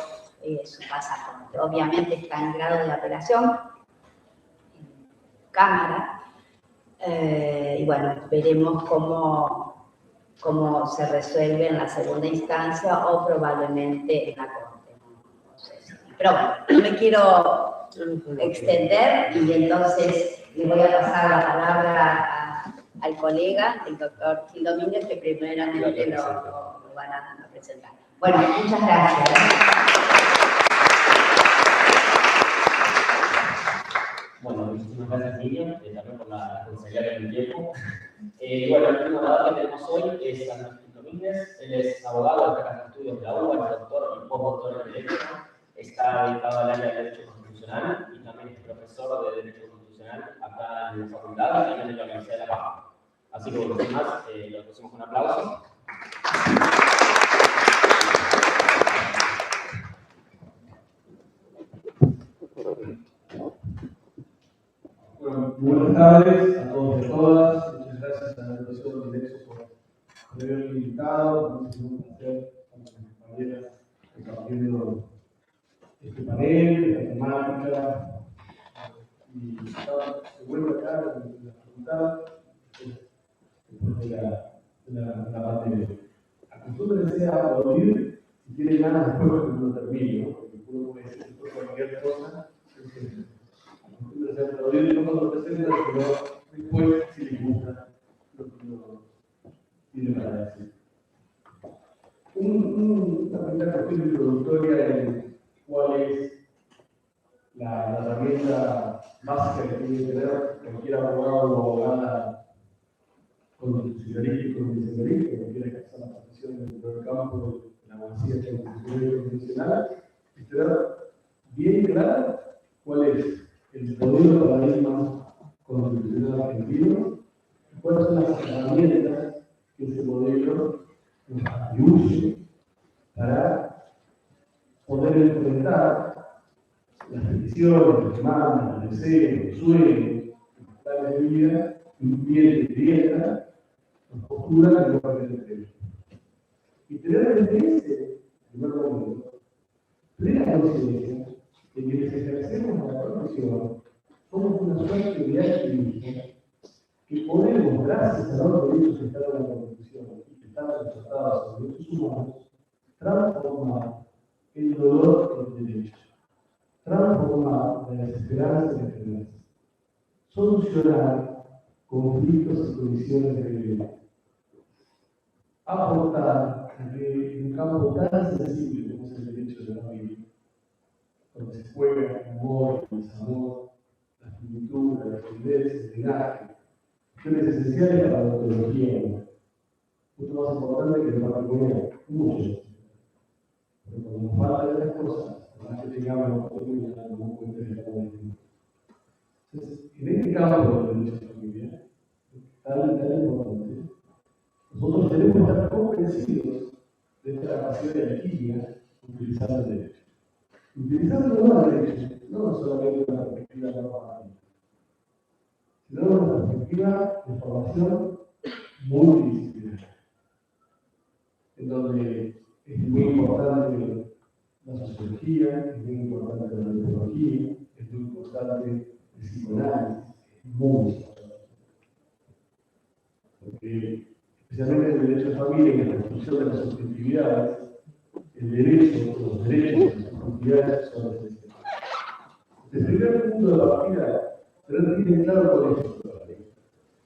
su pasaporte. Obviamente está en grado de apelación, en Cámara, y bueno, veremos cómo se resuelve en la segunda instancia o probablemente en la Corte. No sé si. Pero bueno, no me quiero extender y entonces le voy a pasar la palabra al colega, el doctor Gil Domínguez, que primeramente lo van a presentar. Bueno, muchas gracias. Bueno, muchísimas gracias, Miriam, también por la responsabilidad del tiempo. Bueno, el último orador que tenemos hoy es Andrés Gil Domínguez. Él es abogado de la Casa de Estudios de la UBA, es doctor y postdoctor en Derecho. Está dedicado al área de Derecho Constitucional y también es profesor de Derecho Constitucional acá en la facultad y también en la Universidad de La Pampa. Así que, bueno, sin más, lo pusimos un aplauso. Bueno, buenas tardes a todos y a todas. Muchas gracias a la Educación de Derecho por haberme invitado. Es un placer con mis compañeras compartiendo este panel, esta temática. Y se vuelve acá en la facultad, después de la pandemia. Acostúmbrense a aplaudir si tienen ganas después de que lo termine, ¿no? Porque uno puede decir cualquier cosa. Acostúmbrense a aplaudir no cuando presenten, sino después si les gusta lo que uno tiene para decir. Una primera cuestión introductoria en cuál es la herramienta básica que tiene que tener cualquier abogado o abogada constitucionalista y convencionalista que quiera ejercer la profesión dentro del campo de la abogacía constitucional y convencional, es tener bien claro cuál es el modelo de paradigma constitucional argentino y cuáles son las herramientas que ese modelo nos atribuye para poder enfrentar las peticiones, las demandas, los deseos, los sueños, los planes de vida, bien de vivienda, las posturas que no pertenecen. Y tener en ese primer momento plena conciencia de que les ejercemos la profesión, somos una suerte de activistas que podemos, gracias a los derechos que están en la Constitución y que están resaltados en los derechos humanos, transformar el dolor en derecho, transformar la desesperanza en esperanza, solucionar conflictos y condiciones de violencia, aportar en un campo tan sensible como es el derecho de la familia, donde se juega el amor, el desamor, la finitud, la dependencia, el linaje, cuestiones esenciales para la ontología humana. Mucho más importante que el patrimonio, mucho. Pero cuando nos falta de las cosas, más que tengamos la oportunidad de dar cuenta de la comunidad. Entonces, en este campo de derecho a la familia, tan importante, nosotros tenemos que estar convencidos de esta capacidad de alquimia utilizando el derecho. Utilizando el derecho, no solamente una perspectiva normativa, sino una perspectiva de formación multidisciplinaria, en donde es muy importante la sociología, es muy importante la antropología, es muy importante el psicoanálisis, es muy importante. Porque, especialmente en el derecho a familia y en la construcción de las subjetividades, el derecho, los derechos y las subjetividades son esenciales. El primer punto de partida, pero tiene claro con esto.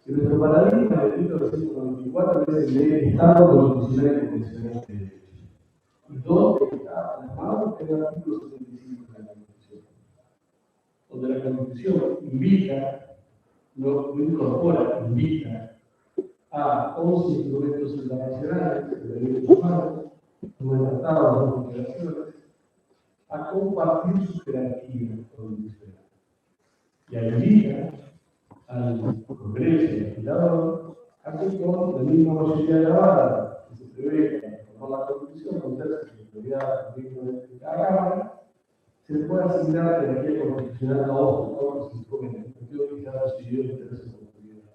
Que nuestro paradigma del delito de 194 es el de Estado constitucional y convencional de derecho. ¿Y dónde está plasmado? En el artículo 75 de la Constitución, donde la Constitución invita, no incorpora, invita a 11 instrumentos internacionales de derechos humanos, 9 tratados, 2 declaraciones, a compartir su jerarquía constitucional. Y invita al Congreso legislador a que con la misma mayoría grabada que se prevé para reformar la Constitución, con tercios de autoridad de cada Cámara, se pueda asignar jerarquía constitucional a otros que se ponen en el sentido que se ha recibido de tercios de autoridad.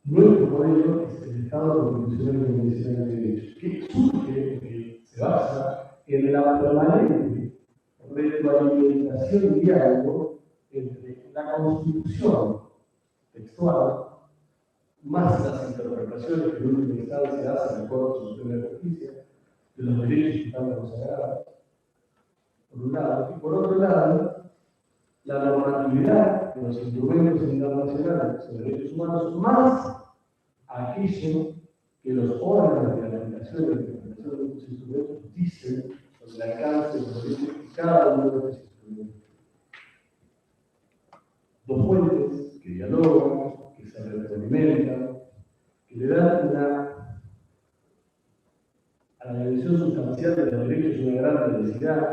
Nuestro modelo es el Estado constitucional y convencional de derecho, que surge, que se basa en la permanente retroalimentación y diálogo entre la Constitución textual, más las interpretaciones que en última instancia hace la Corte Suprema de Justicia de los derechos que están consagrados, por un lado, y por otro lado, la normatividad de los instrumentos internacionales sobre derechos humanos, más aquello que los órganos de la aplicación y la interpretación de estos instrumentos dicen sobre el alcance de los derechos de cada uno de estos instrumentos. Dos fuentes que dialogan, que se retroalimentan, que le dan a la dimensión sustancial de los derechos una gran densidad,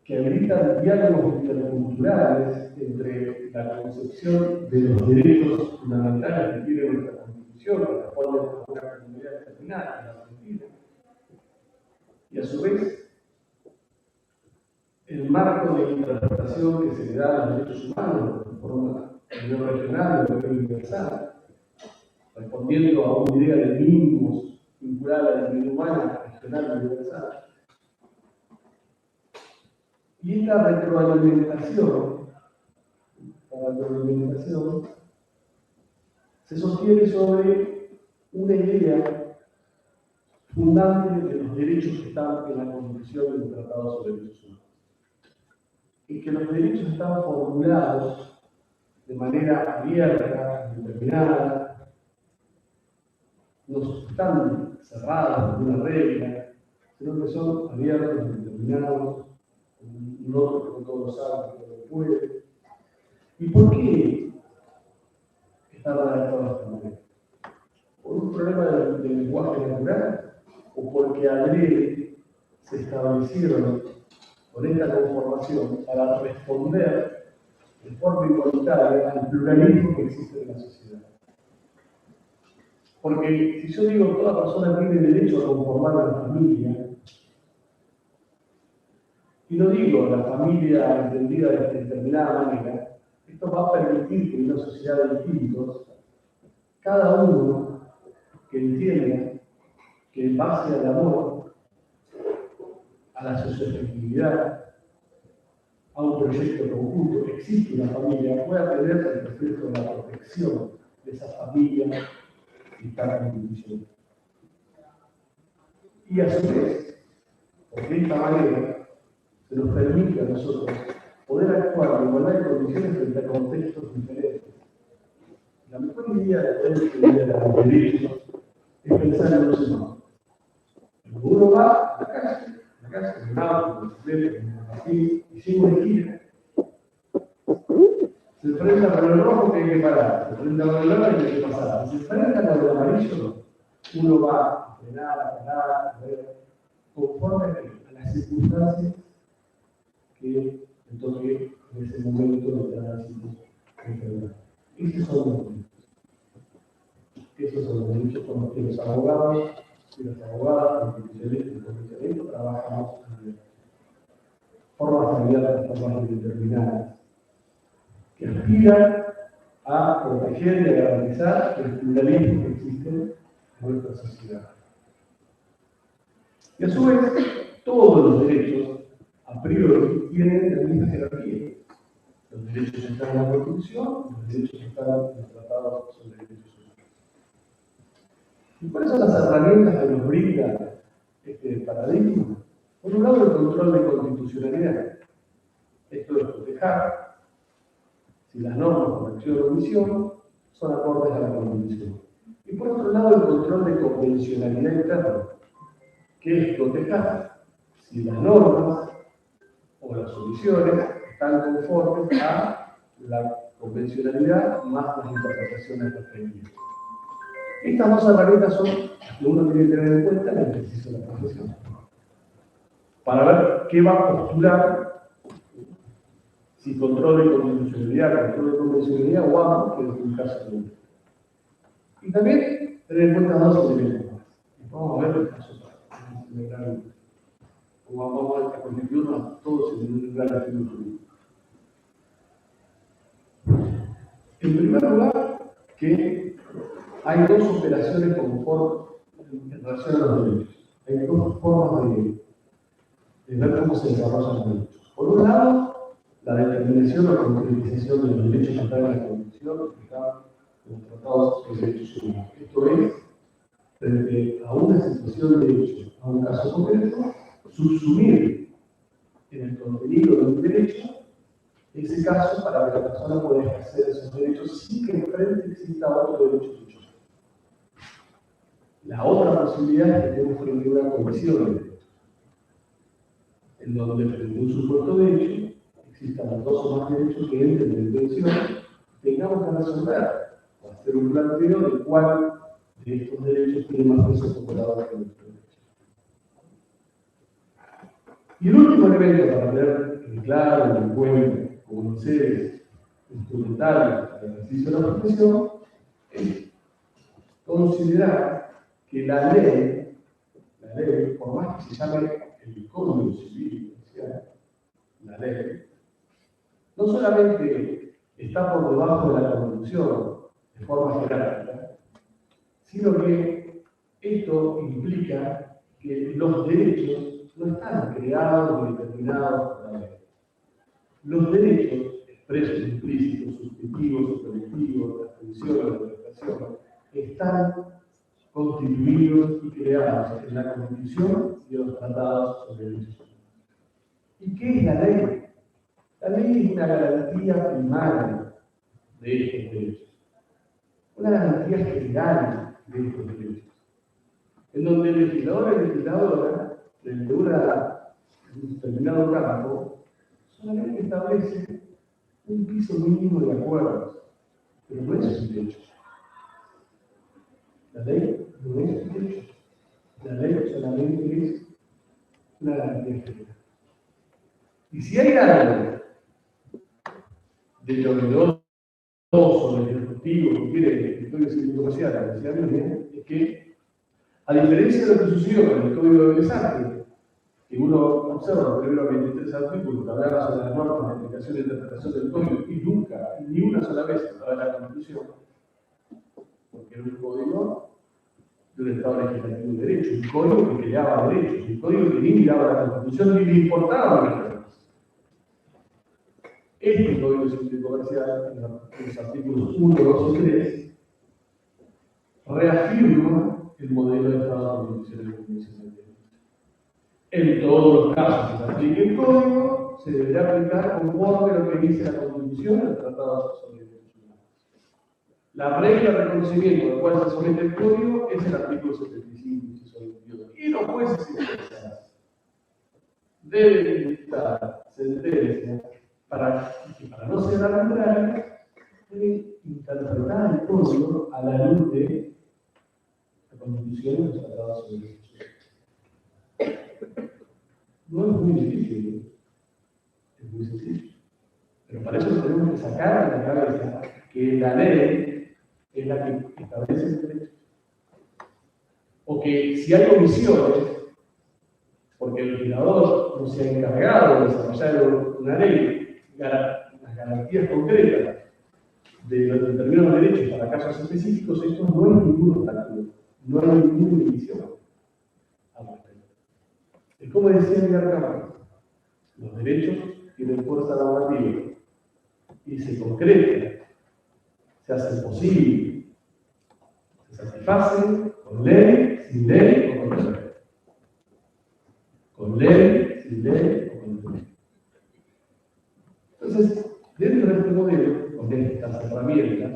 que habilitan diálogos interculturales entre la concepción de los derechos fundamentales que tiene nuestra Constitución, que responde a una comunidad determinada, en la Argentina, y a su vez el marco de interpretación que se le da a los derechos humanos de forma a nivel regional, a nivel universal, respondiendo a una idea de mínimos vinculada a la dignidad humana regional y universal. Y esta retroalimentación se sostiene sobre una idea fundante de los derechos que están en la Constitución del Tratado sobre Derechos Humanos. Y que los derechos están formulados de manera abierta, determinadas, no están cerradas en una regla, sino que son abiertos, determinados, un otro que no todos saben que no puede. ¿Y por qué está redactado de esta manera? ¿Por un problema del lenguaje natural? ¿O porque adrede se establecieron con esta conformación para responder de forma igualitaria al pluralismo que existe en la sociedad? Porque si yo digo que toda persona tiene derecho a conformar una familia, y no digo la familia entendida de determinada manera, esto va a permitir que en una sociedad de distintos, cada uno que entienda que en base al amor, a la socioafectividad, a un proyecto conjunto, existe una familia, pueda tener el respeto de la protección de esa familia que está constituyendo. Y a su vez, de esta manera, se nos permite a nosotros poder actuar en igualdad de condiciones frente a contextos diferentes. La mejor idea de poder estudiar a los derechos es pensar en los humanos. Uno va a la calle, en un auto, en bicicleta, en un patín, y sin una esquina, se enfrenta con el rojo que hay que parar, se enfrenta con el verde que hay que pasar. Si se enfrenta con el amarillo, uno va a frenar, a parar, a ver, conforme a las circunstancias que le toque en ese momento de tránsito enfermedad. Esos son los derechos. Esos son los derechos con los que los abogados y las abogadas, los constitucionalistas y constitucionalistas trabajamos en formas abiertas, formas determinadas, que aspiran a proteger y a garantizar el pluralismo que existe en nuestra sociedad. Y a su vez, todos los derechos, a priori, tienen la misma jerarquía. Los derechos que están en la Constitución, los derechos que están en los tratados sobre derechos humanos. ¿Y cuáles son las herramientas que nos brinda este paradigma? Por un lado, el control de constitucionalidad. Esto es proteger si las normas por acción o omisión son acordes a la Constitución. Y por otro lado, el control de convencionalidad interna, que es proteger si las normas o las soluciones están conformes a la convencionalidad más las interpretaciones respectivas. Estas dos herramientas son las que uno tiene que tener en cuenta en el ejercicio de la profesión, para ver qué va a postular, si control de constitucionalidad, control de convencionalidad o ambos, que es un caso de uno. Y también tener en cuenta dos elementos más. Vamos a ver el caso para vamos a constituirnos todos en un gran estudio jurídico. En primer lugar, que hay dos operaciones conformes en relación a los derechos. Hay dos formas de ver cómo se desarrollan los derechos. Por un lado, la determinación o concretización de los derechos que están en la Constitución, que están en los tratados de derechos humanos. Esto es, frente a una situación de derecho, a un caso concreto, subsumir en el contenido de un derecho ese caso para que la persona pueda ejercer esos derechos sin que enfrente exista otro derecho suyo. La otra posibilidad es que tenemos frente a una colisión de derechos, en donde frente a un supuesto derecho existan los dos o más derechos que entren en tensión, tengamos que resolver o hacer un planteo de cuál de estos derechos tiene más peso popular que nuestro derecho. Y el último elemento para tener claro, en cuenta, como seres instrumentales para el ejercicio de la profesión, es considerar que la ley, por más que se llame el Código Civil Social, la ley, no solamente está por debajo de la Constitución de forma jerárquica, sino que esto implica que los derechos no están creados ni determinados por la ley. Los derechos, expresos, implícitos, subjetivos, colectivos, las funciones, las prestaciones, están constituidos y creados en la Constitución y en los tratados sobre derechos humanos. ¿Y qué es la ley? La ley es una garantía primaria de estos derechos. una garantía general de estos derechos, en donde el legislador y legisladora, desde un determinado campo, solamente establece un piso mínimo de acuerdos, pero no es un derecho. La ley no es un derecho. La ley solamente es una garantía general. Y si hay algo de novedoso, de disruptivo, que quiere el escritorio civil comercial, decía bien, es que, a diferencia de lo que sucedió con el Código de Bellas Artes, que uno observa los primeros 23 artículos que hablaban sobre las normas de aplicación e interpretación del Código, y nunca, ni una sola vez, se hablaba de la Constitución, porque era un código de un Estado legislativo de derecho, un código que creaba derechos, un código que ni miraba la Constitución ni le importaba los derechos. Este Código Civil Comercial, en los artículos 1, 2 y 3, reafirma el modelo de Estado constitucional y convencional. En todos los casos que se aplique el Código, se deberá aplicar conforme a lo que dice la Constitución y el Tratado sobre Derechos Humanos. La regla de reconocimiento al cual se somete el Código es el artículo 75, inciso 22. Y los jueces y juezas deben dictar sentencias para no ser arbitrarias, deben interpretar el Código a la luz de la Constitución y los tratados sobre derechos humanos. No es muy difícil, es muy sencillo. Pero para eso tenemos que sacar de la cabeza que la ley es la que establece el derecho. O que si hay omisiones, porque el legislador no se ha encargado de desarrollar una ley, las garantías concretas de los determinados derechos para casos específicos, esto no es ningún obstáculo, no hay ninguna división al respecto. Es como decía Edgar Campos, los derechos tienen fuerza normativa y se concretan, se hacen posibles, se satisfacen con ley, sin ley o con ley. Con ley, sin ley o con ley. Entonces, dentro de este modelo, con estas herramientas,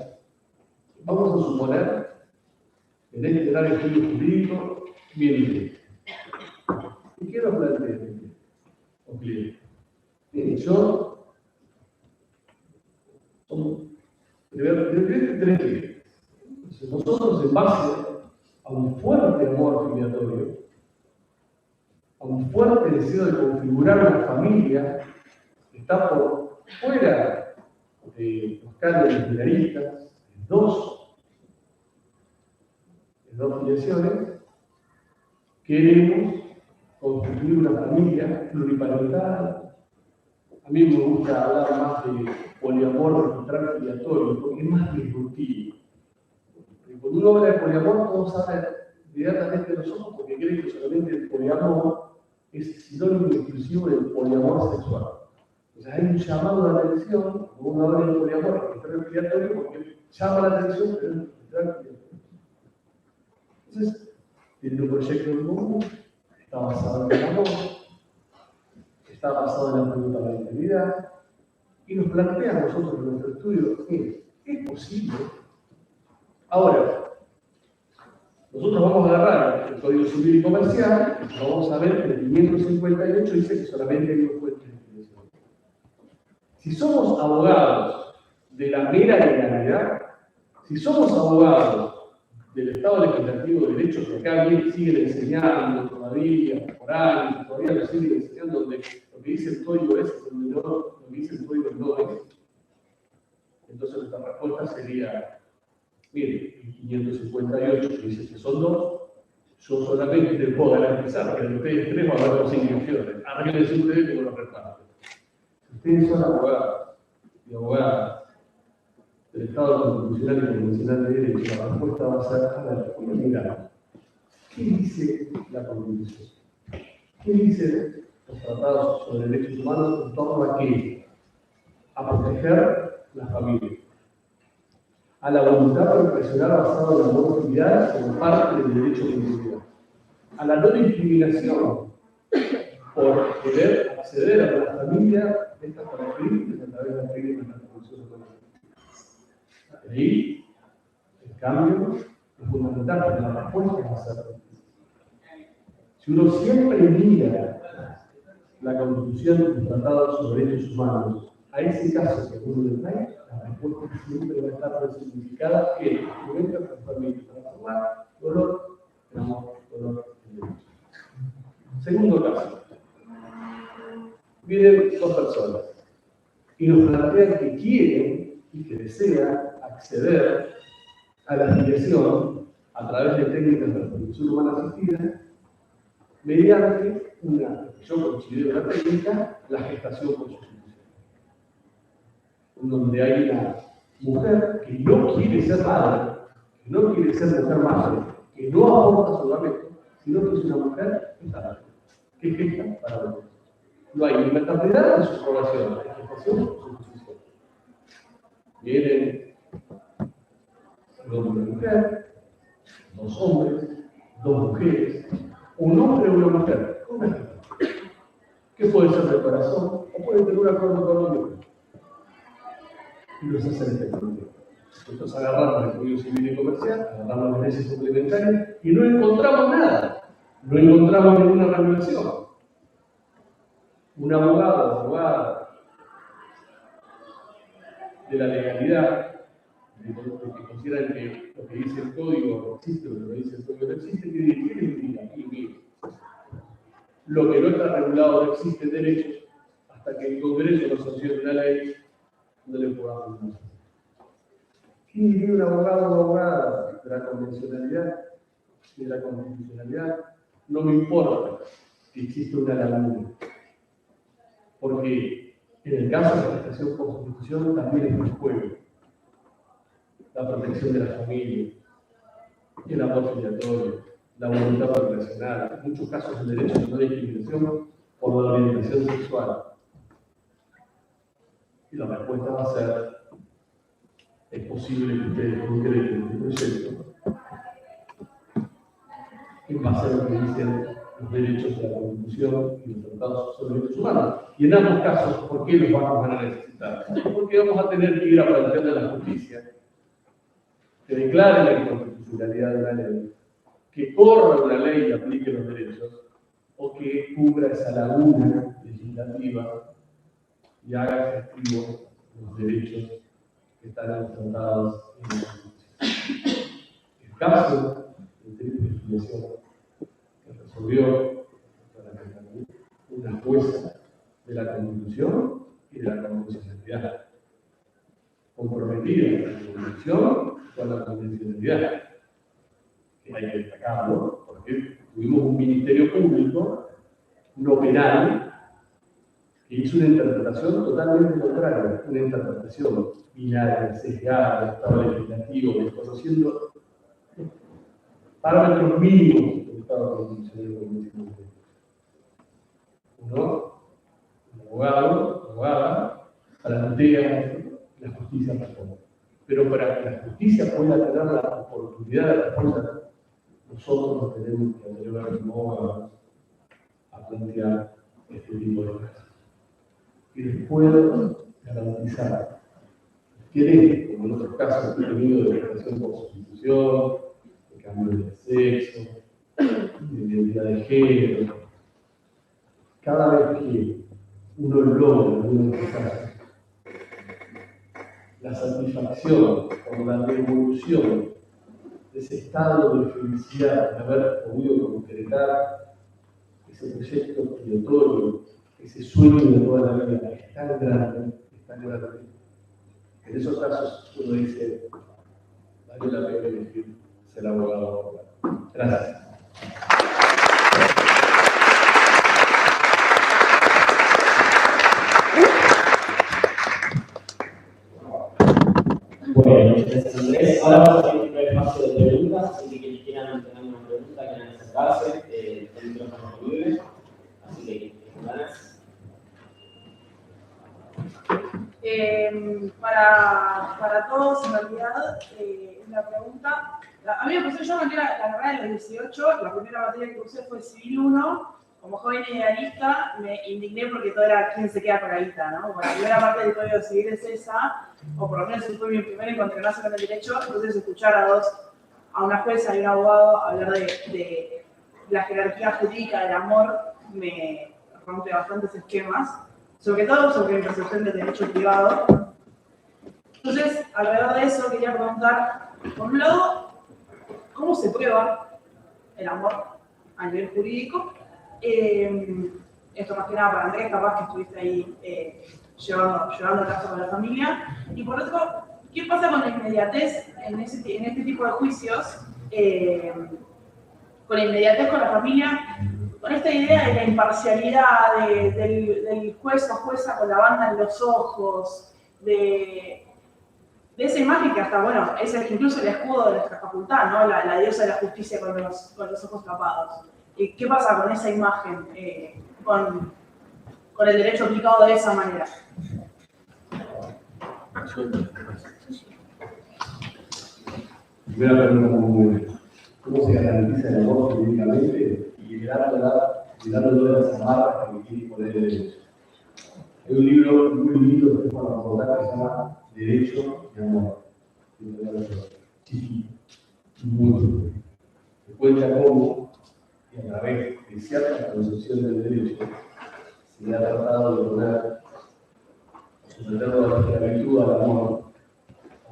vamos a suponer, en este escenario estudio jurídico, bien. ¿Y qué nos plantea o cliente? Yo, de tres clientes. Nosotros, en base a un fuerte amor filiatorio, a un fuerte deseo de configurar una familia que está por fuera de los cánones filiaristas, en dos filiaciones, queremos construir una familia pluriparental. A mí me gusta hablar más de poliamor registral filiatorio, porque es más disruptivo. Cuando uno habla de poliamor, todos saben inmediatamente de nosotros porque creen que solamente el poliamor es sinónimo exclusivo del poliamor sexual. O sea, hay un llamado de atención, cuando uno habla de poliamor registral filiatorio, porque llama la atención, pero es registral filiatorio. Entonces, tiene un proyecto en común, está basado en el amor, está basado en la pluriparentalidad, y nos plantea a nosotros en nuestro estudio que es posible. Ahora, nosotros vamos a agarrar el Código Civil y Comercial, y vamos a ver que el 558 dice que solamente hay dos fuentes de financiación. Si somos abogados de la mera legalidad, si somos abogados del Estado legislativo de derecho, que acá bien siguen enseñando todavía, por años, todavía lo siguen enseñando, donde lo que dice el código es, donde no, lo que dice el código no es. Entonces nuestra respuesta sería, mire, el 558 que dice que son dos, yo solamente les puedo garantizar que de ustedes tres va a haber dos inscripciones. Arreglense ustedes como lo reparten. Si ustedes son abogados y abogadas del Estado constitucional y convencional de derecho, la respuesta va a ser, a ver, voy a mirar, ¿qué dice la Constitución? ¿Qué dicen los tratados sobre derechos humanos en torno a qué? A proteger las familias, a la voluntad profesional basada en la normatividad como parte del derecho de individual, a la no discriminación por querer acceder a la familia de estas características a través de las reglas de la Constitución. Ahí cambio es fundamental porque la respuesta va a ser difícil. Si uno siempre mira la Constitución y los tratados sobre derechos humanos a ese caso que uno le trae, la respuesta siempre va a estar resignificada que el instrumento que permite transformar dolor en amor, dolor en derecho. Segundo caso. Vienen dos personas y nos plantean que quieren y que desean acceder a la filiación a través de técnicas de reproducción humana asistida mediante una, que yo considero una técnica, la gestación por sustitución, donde hay una mujer que no quiere ser madre, que no quiere ser mujer madre, que no aporta su gamete, sino que es una mujer que gesta para los. No hay ni maternidad ni subrogación, hay gestación o sustitución. Vienen un hombre y una mujer, dos hombres, dos mujeres, un hombre y una mujer. Que puede ser de corazón o puede tener un acuerdo económico. Y los hacen efectivamente. Nosotros agarramos el Código Civil y Comercial, agarramos las leyes complementarias y no encontramos nada. No encontramos ninguna regulación. Un abogado o abogada de la legalidad, de que consideran que lo que dice el código existe o lo que dice el código no existe, ¿qué significa? Lo que no está regulado no existe en derechos hasta que el Congreso no sancione una ley, no le podamos dar. ¿Qué diría un abogado o abogada de la convencionalidad y de la constitucionalidad? No me importa que exista una laguna. Porque en el caso de la gestación por sustitución también es un juego. La protección de la familia, el amor filiatorio, la voluntad poblacional, en muchos casos el derecho a no discriminación por la orientación sexual. Y la respuesta va a ser, es posible que ustedes concreten este proyecto en base a lo que dicen los derechos de la Constitución y los tratados sobre derechos humanos. Y en ambos casos, ¿por qué los vamos a necesitar? Porque vamos a tener que ir a plantearle a la justicia que declare la inconstitucionalidad de una ley, que corra una ley y aplique los derechos, o que cubra esa laguna legislativa y haga efectivos los derechos que están enfrentados en la Constitución. El caso de triple filiación que resolvió una jueza de la Constitución y de la convencionalidad, comprometida con la Constitución y con la convencionalidad, que hay que destacarlo, porque tuvimos un ministerio público no penal que hizo una interpretación totalmente contraria, una interpretación binaria, sesgada, del Estado legislativo, desconociendo parámetros mínimos del Estado constitucional. Uno, un abogado, abogada, plantea la justicia responde. Pero para que la justicia pueda tener la oportunidad de responder, nosotros nos tenemos que atrever como abogados a plantear este tipo de casos. Y les puedo garantizar que, como en otros casos que he tenido de gestación por sustitución, de cambio de sexo, de identidad de género, cada vez que uno logra en uno de estos casos la satisfacción por la devolución de ese estado de felicidad de haber podido concretar ese proyecto expiatorio, ese sueño de toda la vida, es tan grande, En esos casos uno dice, vale la pena elegir ser abogado. Gracias. Bueno, gracias Andrés. Ahora vamos a abrir un espacio de preguntas, así que quienes quieran tener una pregunta, quieran acercarse, el micrófono disponible. Así que, ganas. Para todos, en realidad, la pregunta. A mí me pasó, yo gané la carrera de los 18, la primera materia que cursé fue Civil 1, como joven idealista, me indigné porque todo era quién se queda con la guita, ¿no? Como la primera parte del Código Civil es esa, o por lo menos fue mi primer encontronazo con el derecho, entonces escuchar a una jueza y un abogado hablar de la jerarquía jurídica del amor me rompe bastantes esquemas, sobre todo sobre mi percepción del derecho privado. Entonces, alrededor de eso quería preguntar, por un lado, ¿cómo se prueba el amor a nivel jurídico? Esto más que nada para Andrés, capaz que estuviste ahí llevando el caso con la familia. Y por otro, ¿qué pasa con la inmediatez en este tipo de juicios? Con la inmediatez con la familia, con esta idea de la imparcialidad del juez o jueza con la banda en los ojos, de esa imagen que hasta, bueno, es incluso el escudo de nuestra facultad, ¿no? La diosa de la justicia con los ojos tapados. ¿Qué pasa con esa imagen, con el derecho aplicado de esa manera? Primera pregunta, ¿cómo se garantiza el amor jurídicamente? Y liberándolo de las amarras que tiene poder el derecho. Hay un libro muy lindo que es para recordar que se llama Derecho y Amor. Sí, muy bueno. Que cuenta cómo, y a través de cierta concepción del derecho, se ha tratado de poner, someterlo a la virtud al amor,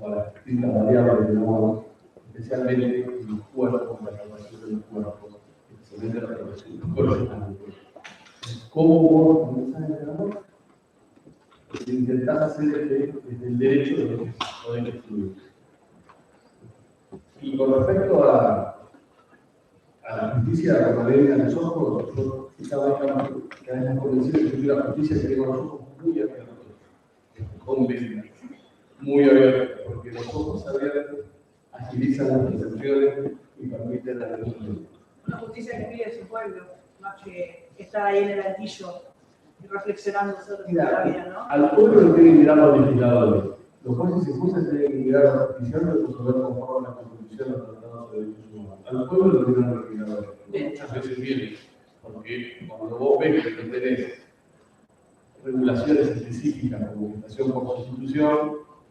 o a las distintas variables del amor, especialmente en los cuerpos, la relación de los cuerpos, especialmente la relación de los cuerpos. ¿Cómo vos comenzás el amor? Pues intentás hacer desde el derecho de lo que podés excluir. Y con respecto a la justicia con la ley en los ojos, yo cada vez más convencido de que la justicia se con los ojos muy abiertos, con vida, muy abiertos, porque los ojos abiertos agilizan las percepciones y permiten la resolución. Una justicia que pide su pueblo, más que estar ahí en el altillo y reflexionando sobre la vida, ¿no? Al pueblo lo tienen que mirar los legisladores. Los jueces y jueces tienen que mirar a los justiciables y resolver conforme a la Constitución los tratados de derechos humanos. Al pueblo lo miran los legisladores. Muchas veces viene, porque cuando vos ves que no tenés regulaciones específicas como limitación por constitución,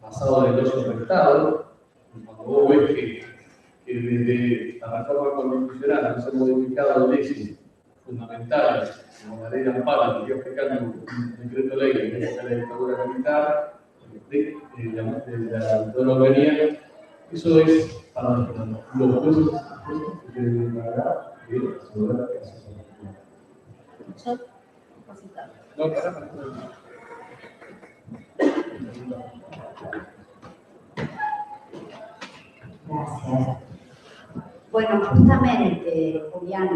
basado en el ocio del Estado, y cuando vos ves que desde la reforma constitucional no se han modificado leyes fundamentales, como la ley de amparo, que iba aplicando un decreto ley que es la dictadura militar, de la autonomía, eso es para los jueces que tienen que encargar de asegurar que hace eso. No, para. Gracias. Bueno, justamente, Julián,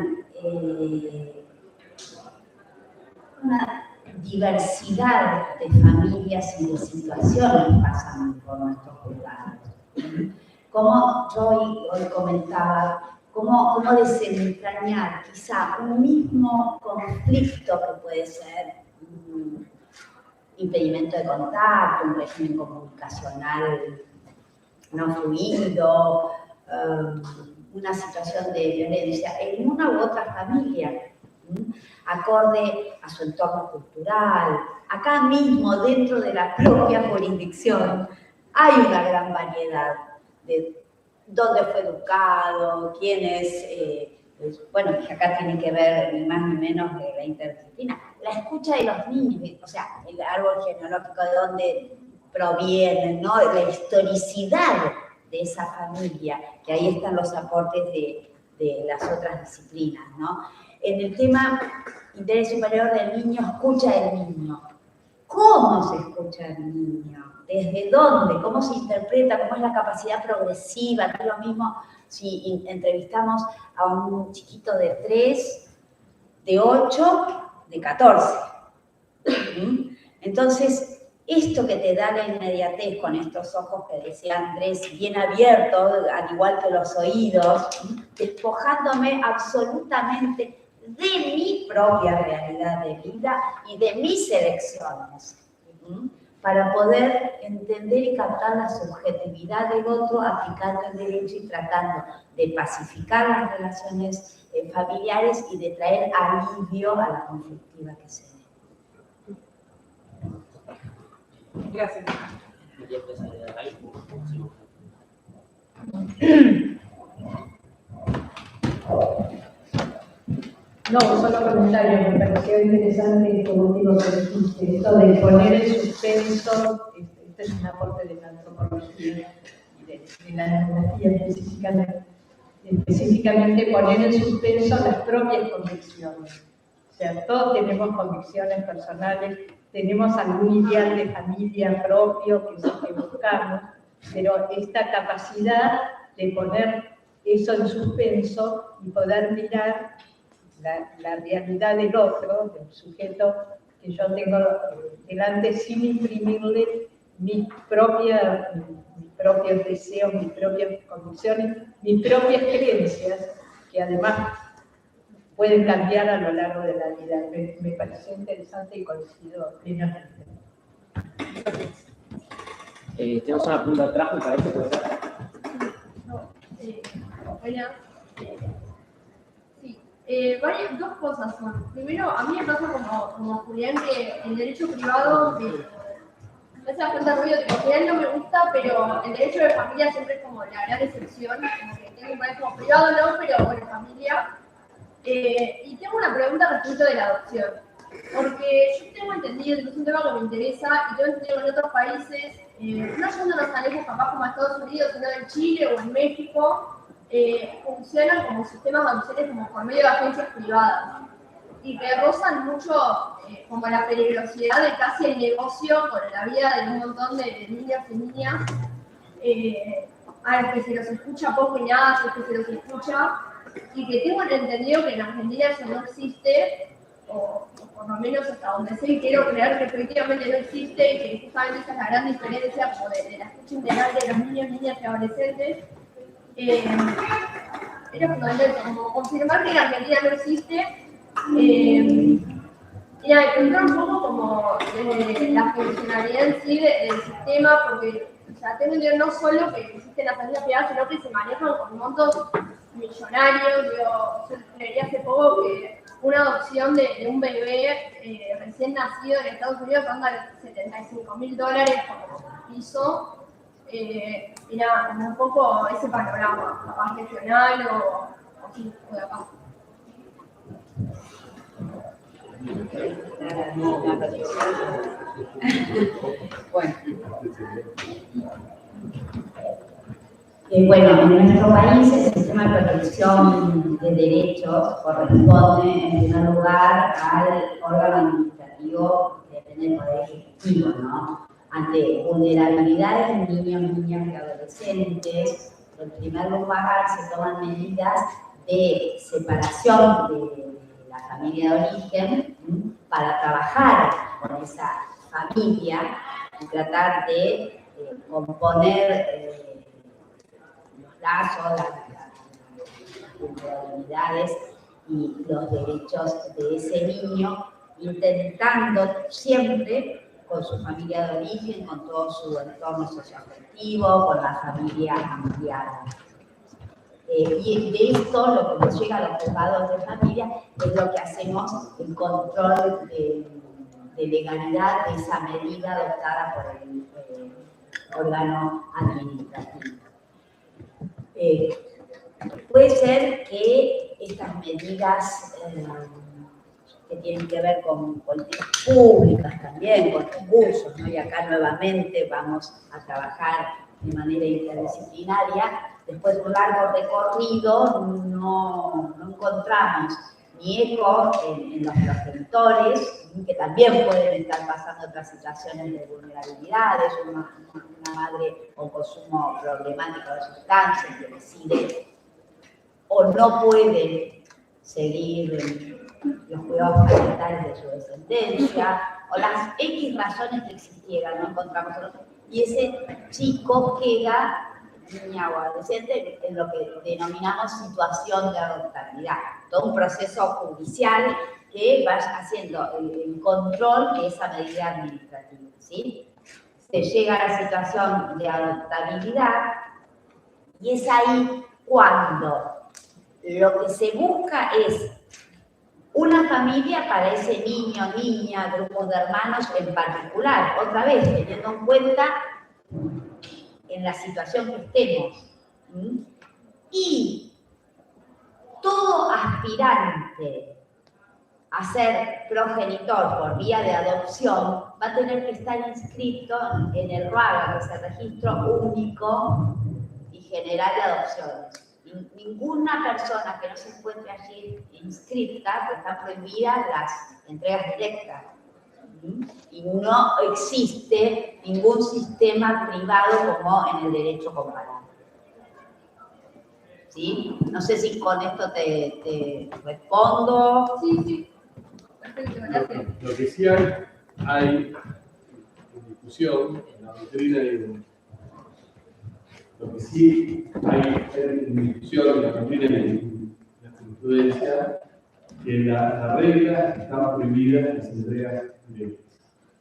una diversidad de familias y de situaciones pasan por nuestros juzgados. Como yo hoy comentaba, cómo desentrañar quizá un mismo conflicto que puede ser un impedimento de contacto, un régimen comunicacional no fluido, una situación de violencia en una u otra familia, acorde a su entorno cultural. Acá mismo, dentro de la propia jurisdicción, hay una gran variedad de dónde fue educado, quién es, bueno, que acá tiene que ver ni más ni menos de la interdisciplina. La escucha de los niños, o sea, el árbol genealógico de dónde provienen, ¿no? La historicidad de esa familia, que ahí están los aportes de las otras disciplinas, ¿no? En el tema interés superior del niño, escucha del niño. ¿Cómo se escucha al niño? ¿Desde dónde? ¿Cómo se interpreta? ¿Cómo es la capacidad progresiva? No es lo mismo si entrevistamos a un chiquito de 3, de 8, de 14. Entonces, esto que te da la inmediatez con estos ojos que decía Andrés, bien abiertos, al igual que los oídos, despojándome absolutamente de mi propia realidad de vida y de mis elecciones. para poder entender y captar la subjetividad del otro, aplicando el derecho y tratando de pacificar las relaciones familiares y de traer alivio a la conflictiva que se ve. Gracias. No, solo comentario, me pareció interesante como digo que dijiste, esto de poner el suspenso, este es un aporte de la antropología y de la etnografía específicamente poner en suspenso las propias convicciones. O sea, todos tenemos convicciones personales, tenemos algún ideal de familia propio que es el que buscamos, pero esta capacidad de poner eso en suspenso y poder mirar la realidad del otro, del sujeto que yo tengo delante, sin imprimirle mis propios deseos, mis propias convicciones, mis propias creencias, que además pueden cambiar a lo largo de la vida. Me pareció interesante y coincido plenamente. Tenemos una pregunta atrás, me parece, puede ser. Hola. Dos cosas son. Primero, a mí me pasa como Julián que el derecho privado me hace bastante ruido, que en general no me gusta, pero el derecho de familia siempre es como la gran excepción, como que tengo un país como privado, no, pero bueno, familia. Y tengo una pregunta respecto de la adopción, porque yo tengo entendido, es un tema que me interesa, y tengo entendido que en otros países, no yéndonos tan lejos capaz como a Estados Unidos, sino en Chile o en México, funcionan como sistemas de adopciones como por medio de agencias privadas y que rozan mucho como la peligrosidad de casi el negocio con la vida de un montón de niños y niñas a los que se los escucha poco y nada, a los que se los escucha, y que tengo entendido que en Argentina eso no existe, o por lo menos hasta donde sé y quiero creer que efectivamente no existe, y que justamente esa es la gran diferencia como de la escucha integral de los niños, niñas y adolescentes. Era fundamental como confirmar que en Argentina no existe y entender un poco como la funcionalidad en sí del sistema, porque o sea, tengo entendido no solo que existen las familias privadas, sino que se manejan con montos millonarios. Yo leí hace poco que una adopción de un bebé recién nacido en Estados Unidos anda $75.000 como piso. Y nada, como un poco ese panorama, capaz regional o sí, o de acá. Bueno, en nuestro país el sistema de protección de derechos corresponde en primer lugar al órgano administrativo que tiene el Poder Ejecutivo, ¿no? Ante vulnerabilidades de niños, niñas y adolescentes, en primer lugar se toman medidas de separación de la familia de origen para trabajar con esa familia y tratar de componer los lazos, las vulnerabilidades y los derechos de ese niño, intentando siempre con su familia de origen, con todo su entorno socioafectivo, con la familia ampliada. Y de esto, lo que nos llega a los juzgados de familia, es lo que hacemos el control de legalidad de esa medida adoptada por el órgano administrativo. Puede ser que estas medidas que tienen que ver con políticas públicas también, con recursos, ¿no? Y acá nuevamente vamos a trabajar de manera interdisciplinaria. Después de un largo recorrido no encontramos ni eco en los progenitores, que también pueden estar pasando otras situaciones de vulnerabilidades, una madre con consumo problemático de sustancias que decide o no puede seguir los cuidados parentales de su descendencia, o las X razones que existieran, no encontramos otro, y ese chico queda, niña o adolescente, en lo que denominamos situación de adoptabilidad. Todo un proceso judicial que va haciendo el control de esa medida administrativa, ¿sí? se llega a la situación de adoptabilidad y es ahí cuando lo que se busca es una familia para ese niño, niña, grupos de hermanos en particular, otra vez teniendo en cuenta en la situación que estemos. Y todo aspirante a ser progenitor por vía de adopción va a tener que estar inscrito en el RAGA, que es el Registro Único y General de Adopciones. Ninguna persona que no se encuentre allí inscrita, pues están prohibidas las entregas directas. Y no existe ningún sistema privado como en el derecho comparado. ¿Sí? No sé si con esto te respondo. Sí. Perfecto, gracias. Lo que sí hay en discusión, en la doctrina y en lo que sí hay en discusión en la doctrina y en la jurisprudencia, que la regla está prohibida en las entregas directas.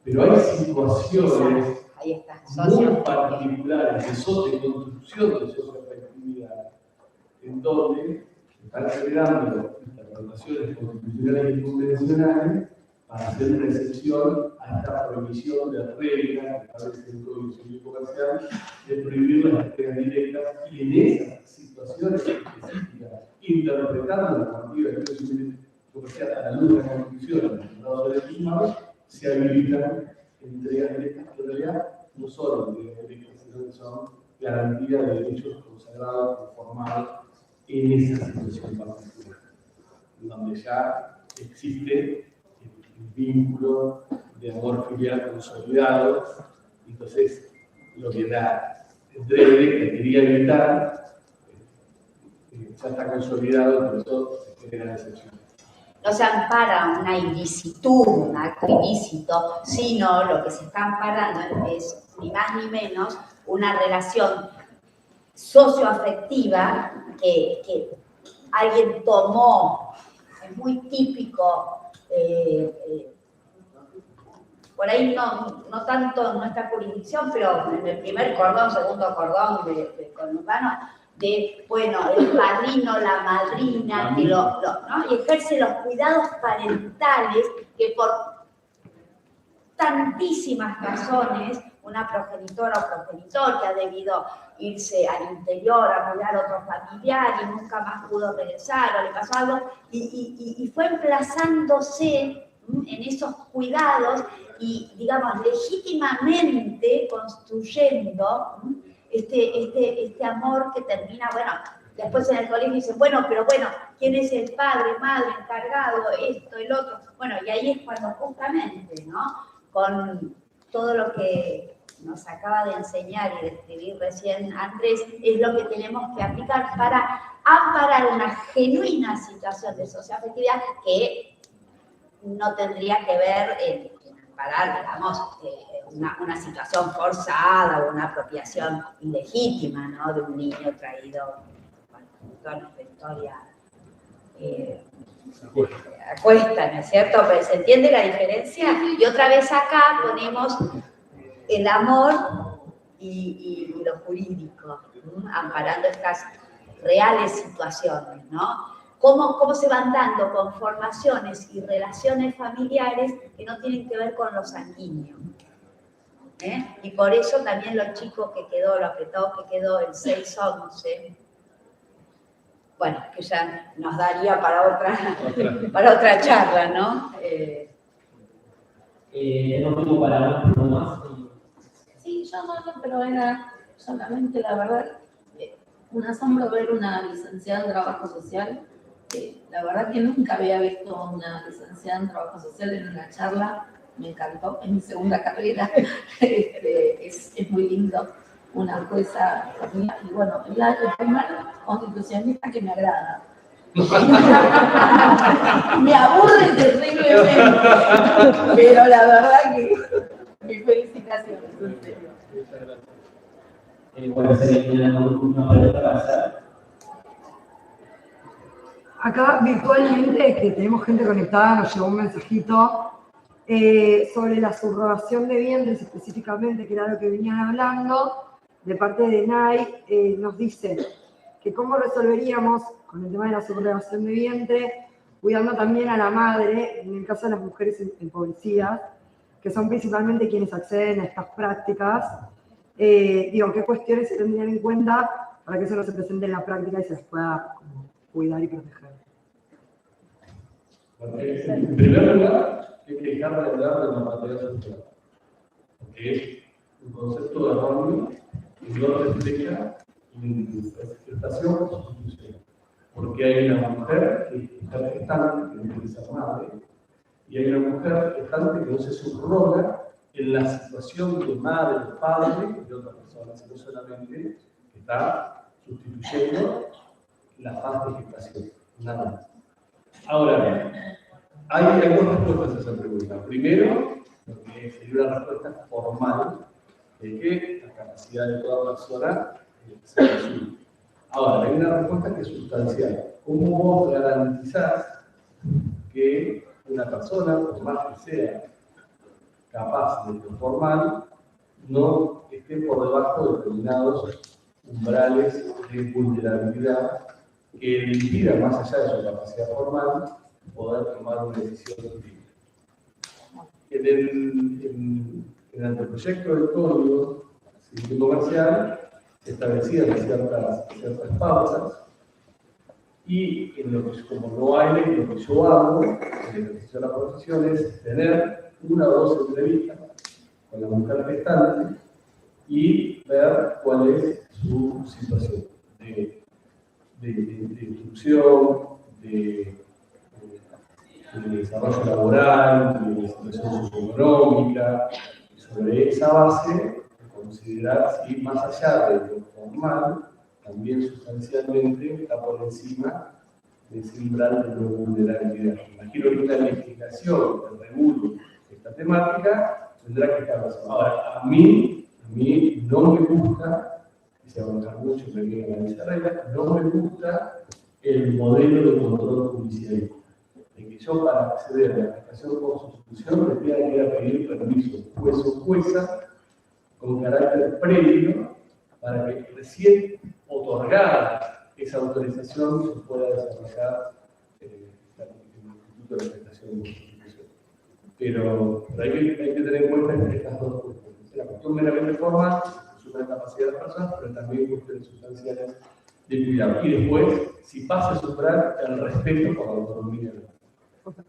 Pero hay situaciones muy particulares de construcción de socioafectividad, en donde están generando interpretaciones constitucionales y convencionales para hacer una excepción a esta prohibición de reglas que establece el Código Civil Comercial de prohibir las entregas directas, y en esas situaciones específicas, interpretando la normativa del Código Civil Comercial a la luz de la Constitución de los Estados de derechos humanos, se habilitan entregas directas que en realidad no son entregas directas, sino que son garantía de derechos consagrados, conformados en esa situación particular, donde ya existe el vínculo de amor filial consolidado. Entonces, lo que la entrega directa quería evitar ya está consolidado, por eso se genera la excepción. No se ampara una ilicitud, un acto ilícito, sino lo que se está amparando es, ni más ni menos, una relación socioafectiva que alguien tomó. Es muy típico, por ahí no tanto en nuestra jurisdicción, pero en el primer cordón, segundo cordón de conurbano, de, bueno, el padrino, la madrina, que ¿no? Y ejerce los cuidados parentales que por tantísimas razones, una progenitora o progenitor que ha debido irse al interior a cuidar a otro familiar y nunca más pudo regresar o le pasó algo, y fue emplazándose en esos cuidados y, digamos, legítimamente construyendo este amor que termina, bueno, después en el colegio dicen, bueno, ¿quién es el padre, madre, encargado, esto, el otro? Bueno, y ahí es cuando justamente, ¿no? Con todo lo que nos acaba de enseñar y describir recién Andrés, es lo que tenemos que aplicar para amparar una genuina situación de socioafectividad que no tendría que ver en amparar, digamos, una situación forzada o una apropiación ilegítima, ¿no? De un niño traído, bueno, toda nuestra historia acuesta, ¿no es cierto? Pero ¿se entiende la diferencia? Y otra vez acá ponemos el amor y lo jurídico, amparando estas reales situaciones, ¿no? ¿Cómo se van dando conformaciones y relaciones familiares que no tienen que ver con lo sanguíneo? Y por eso también lo chico que quedó, lo apretado que quedó el 6-11, bueno, que ya nos daría para otra charla, ¿no? Tenemos tiempo para uno más. Sí, yo no, pero era solamente, la verdad, un asombro ver una licenciada en trabajo social. La verdad que nunca había visto una licenciada en trabajo social en una charla. Me encantó, es mi segunda carrera. Es muy lindo, una jueza. Y bueno, es la primera constitucionalista que me agrada. Me aburre terriblemente, pero la verdad que mis felicitaciones, en serio. Puede ser que tengan una pregunta para hacer. Acá virtualmente, que tenemos gente conectada, nos llegó un mensajito sobre la subrogación de vientres específicamente, que era lo que venían hablando, de parte de NAI, nos dice que cómo resolveríamos con el tema de la subrogación de vientre, cuidando también a la madre, en el caso de las mujeres empobrecidas, que son principalmente quienes acceden a estas prácticas. ¿Qué cuestiones se tendrían en cuenta para que eso no se presente en la práctica y se les pueda cuidar y proteger? En primer lugar, hay que dejar de hablar de la materia social, porque es un concepto erróneo que no refleja la gestación o sustitución. Porque hay una mujer que está gestante, que no quiere ser madre, y hay una mujer gestante que no se subroga en la situación de madre o padre de otra persona, sino solamente que está sustituyendo la fase de gestación, nada más. Ahora, hay dos respuestas a esa pregunta. Primero, lo que sería una respuesta formal de que la capacidad de toda persona se resuelve. Ahora, hay una respuesta que es sustancial. ¿Cómo vos garantizás que una persona, por más que sea capaz de lo formal, no esté por debajo de determinados umbrales de vulnerabilidad que le impidan, más allá de su capacidad formal, poder tomar una decisión libre? En el anteproyecto del Código Civil Comercial se establecían ciertas pautas, y en lo que, como no hay ley, lo que yo hago en el ejercicio de la profesión es tener una o dos entrevistas con la mujer gestante y ver cuál es su situación de instrucción, de desarrollo laboral, de situación socioeconómica. Sobre esa base, considerar si más allá de lo formal, también sustancialmente está por encima de ese umbral de vulnerabilidad. Imagino que una legislación que regule esta temática tendrá que estar basada. Ahora, a mí no me gusta, y se va a notar mucho que viene en esa regla, no me gusta el modelo de control judicial. De que yo, para acceder a la gestación por sustitución, le tenga que ir a pedir permiso juez o jueza con carácter previo para que recién otorgada esa autorización se pueda desarrollar el Instituto de la Gestación por Sustitución. Pero hay que tener en cuenta estas dos cuestiones. La cuestión meramente formal, supera la capacidad de las personas, pero también cuestiones sustanciales de cuidado. Y después, si pasa a superar el respeto por la autonomía de la mujer.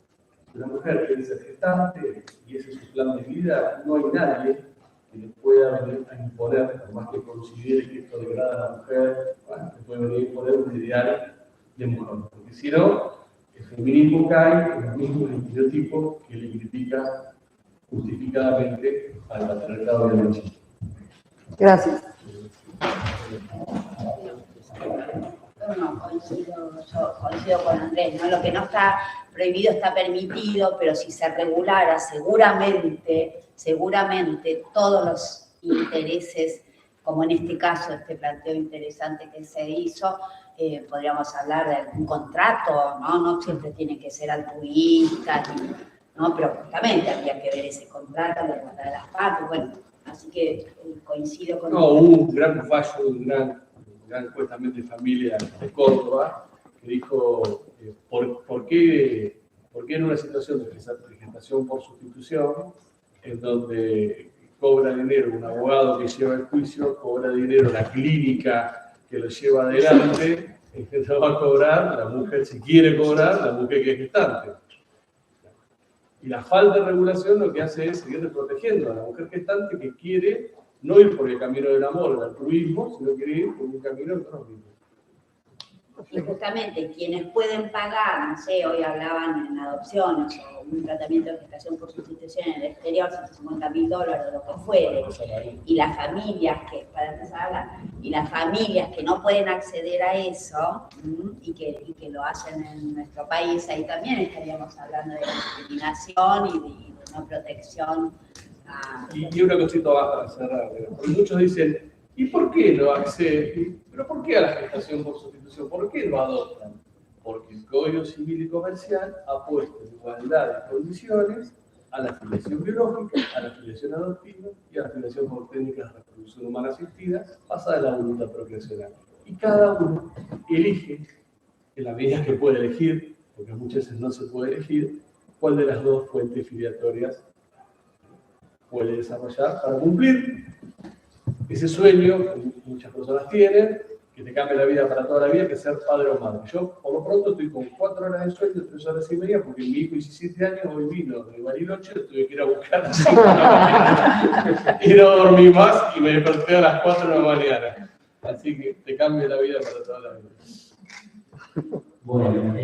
Si una mujer quiere ser gestante y ese es su plan de vida, no hay nadie que le pueda venir a imponer, por más que considere que esto degrada a la mujer, bueno, le puede venir a imponer un ideal de mujer. Porque si no, el feminismo cae en el mismo estereotipo que le critica justificadamente al patriarcado y al machismo. Gracias. No, coincido con Andrés, ¿no? Lo que no está prohibido está permitido, pero si se regulara seguramente todos los intereses, como en este caso, este planteo interesante que se hizo, podríamos hablar de algún contrato, no siempre tiene que ser altruista, ¿no? Pero justamente habría que ver ese contrato, la igualdad de las partes, bueno, así que coincido con... No, hubo un gran fallo de una gran encuestamente familia de Córdoba que dijo ¿por qué en una situación de gestación por sustitución, en donde cobra dinero un abogado que lleva el juicio, cobra dinero la clínica que lo lleva adelante, no va a cobrar la mujer, si quiere cobrar, la mujer que es gestante? Y la falta de regulación lo que hace es seguir protegiendo a la mujer gestante que quiere no ir por el camino del amor, del altruismo, sino quiere ir por un camino económico. Y justamente quienes pueden pagar, no sé, hoy hablaban en adopciones o un tratamiento de gestación por sustitución en el exterior, $150.000 o lo que fuere, y las familias que, para empezar a hablar, y las familias que no pueden acceder a eso y que lo hacen en nuestro país, ahí también estaríamos hablando de discriminación y de no protección. Y una cosita más para cerrar, porque muchos dicen, ¿y por qué no acceden? ¿Pero por qué a la gestación por sustitución? ¿Por qué lo adoptan? Porque el Código Civil y Comercial ha puesto en igualdad de condiciones a la filiación biológica, a la filiación adoptiva y a la filiación por técnicas de reproducción humana asistida basada en la voluntad procreacional. Y cada uno elige, en la medida que puede elegir, porque muchas veces no se puede elegir, cuál de las dos fuentes filiatorias puede desarrollar para cumplir ese sueño que muchas personas tienen, que te cambia la vida para toda la vida, que es ser padre o madre. Yo, por lo pronto, estoy con 4 horas de sueño, 3 horas y media, porque mi hijo, 17 años, hoy vino de Bariloche, tuve que ir a buscar y no dormí más y me desperté a las 4 de la mañana. Así que te cambia la vida para toda la vida. Bueno,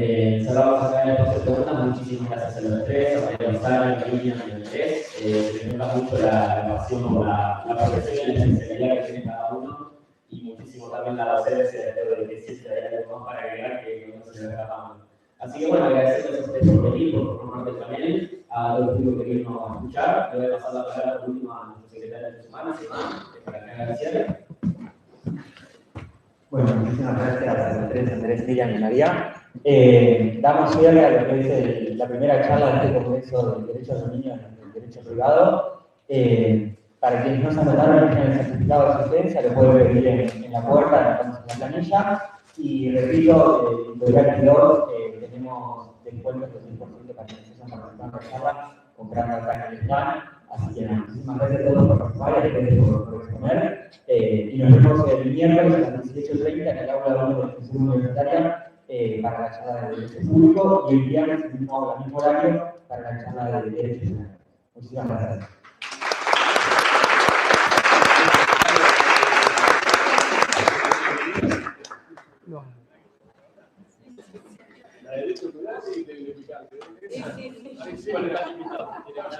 cerramos acá el espacio de preguntas. Muchísimas gracias a los tres, a María Gonzalo, a Karina, a los tres. Se nota mucho la pasión por la profesión y la especialidad que tiene cada uno, y muchísimo también la docencia de que siempre hay algo más para agregar que no se le escapamos. Así que bueno, agradecerles a ustedes por venir, por formar parte del panel, a todo el público que vino a escuchar. Le voy a pasar la palabra por último a nuestro secretario de Semana, para que haga el cierre. Bueno, muchísimas gracias a los tres, Andrés, Miriam y María. Damos cierre a lo que es la primera charla de este Congreso del Derecho de los Niños en el Derecho Privado. Para quienes no se anotaron en el certificado de asistencia, lo pueden pedir en la puerta, estamos en la planilla. Y repito, el horario 2 tenemos descuentos de 100% para quienes están participando en la charla, comprando acá en el stand. Así que muchísimas gracias a todos por participar y a ustedes por exponer. Y nos vemos el miércoles a las 18:30 en el aula 1 de la Institución Universitaria para la charla de Derecho Público, y el viernes al mismo horario para la charla de Derecho Penal. Muchísimas gracias. La de derecho penal y de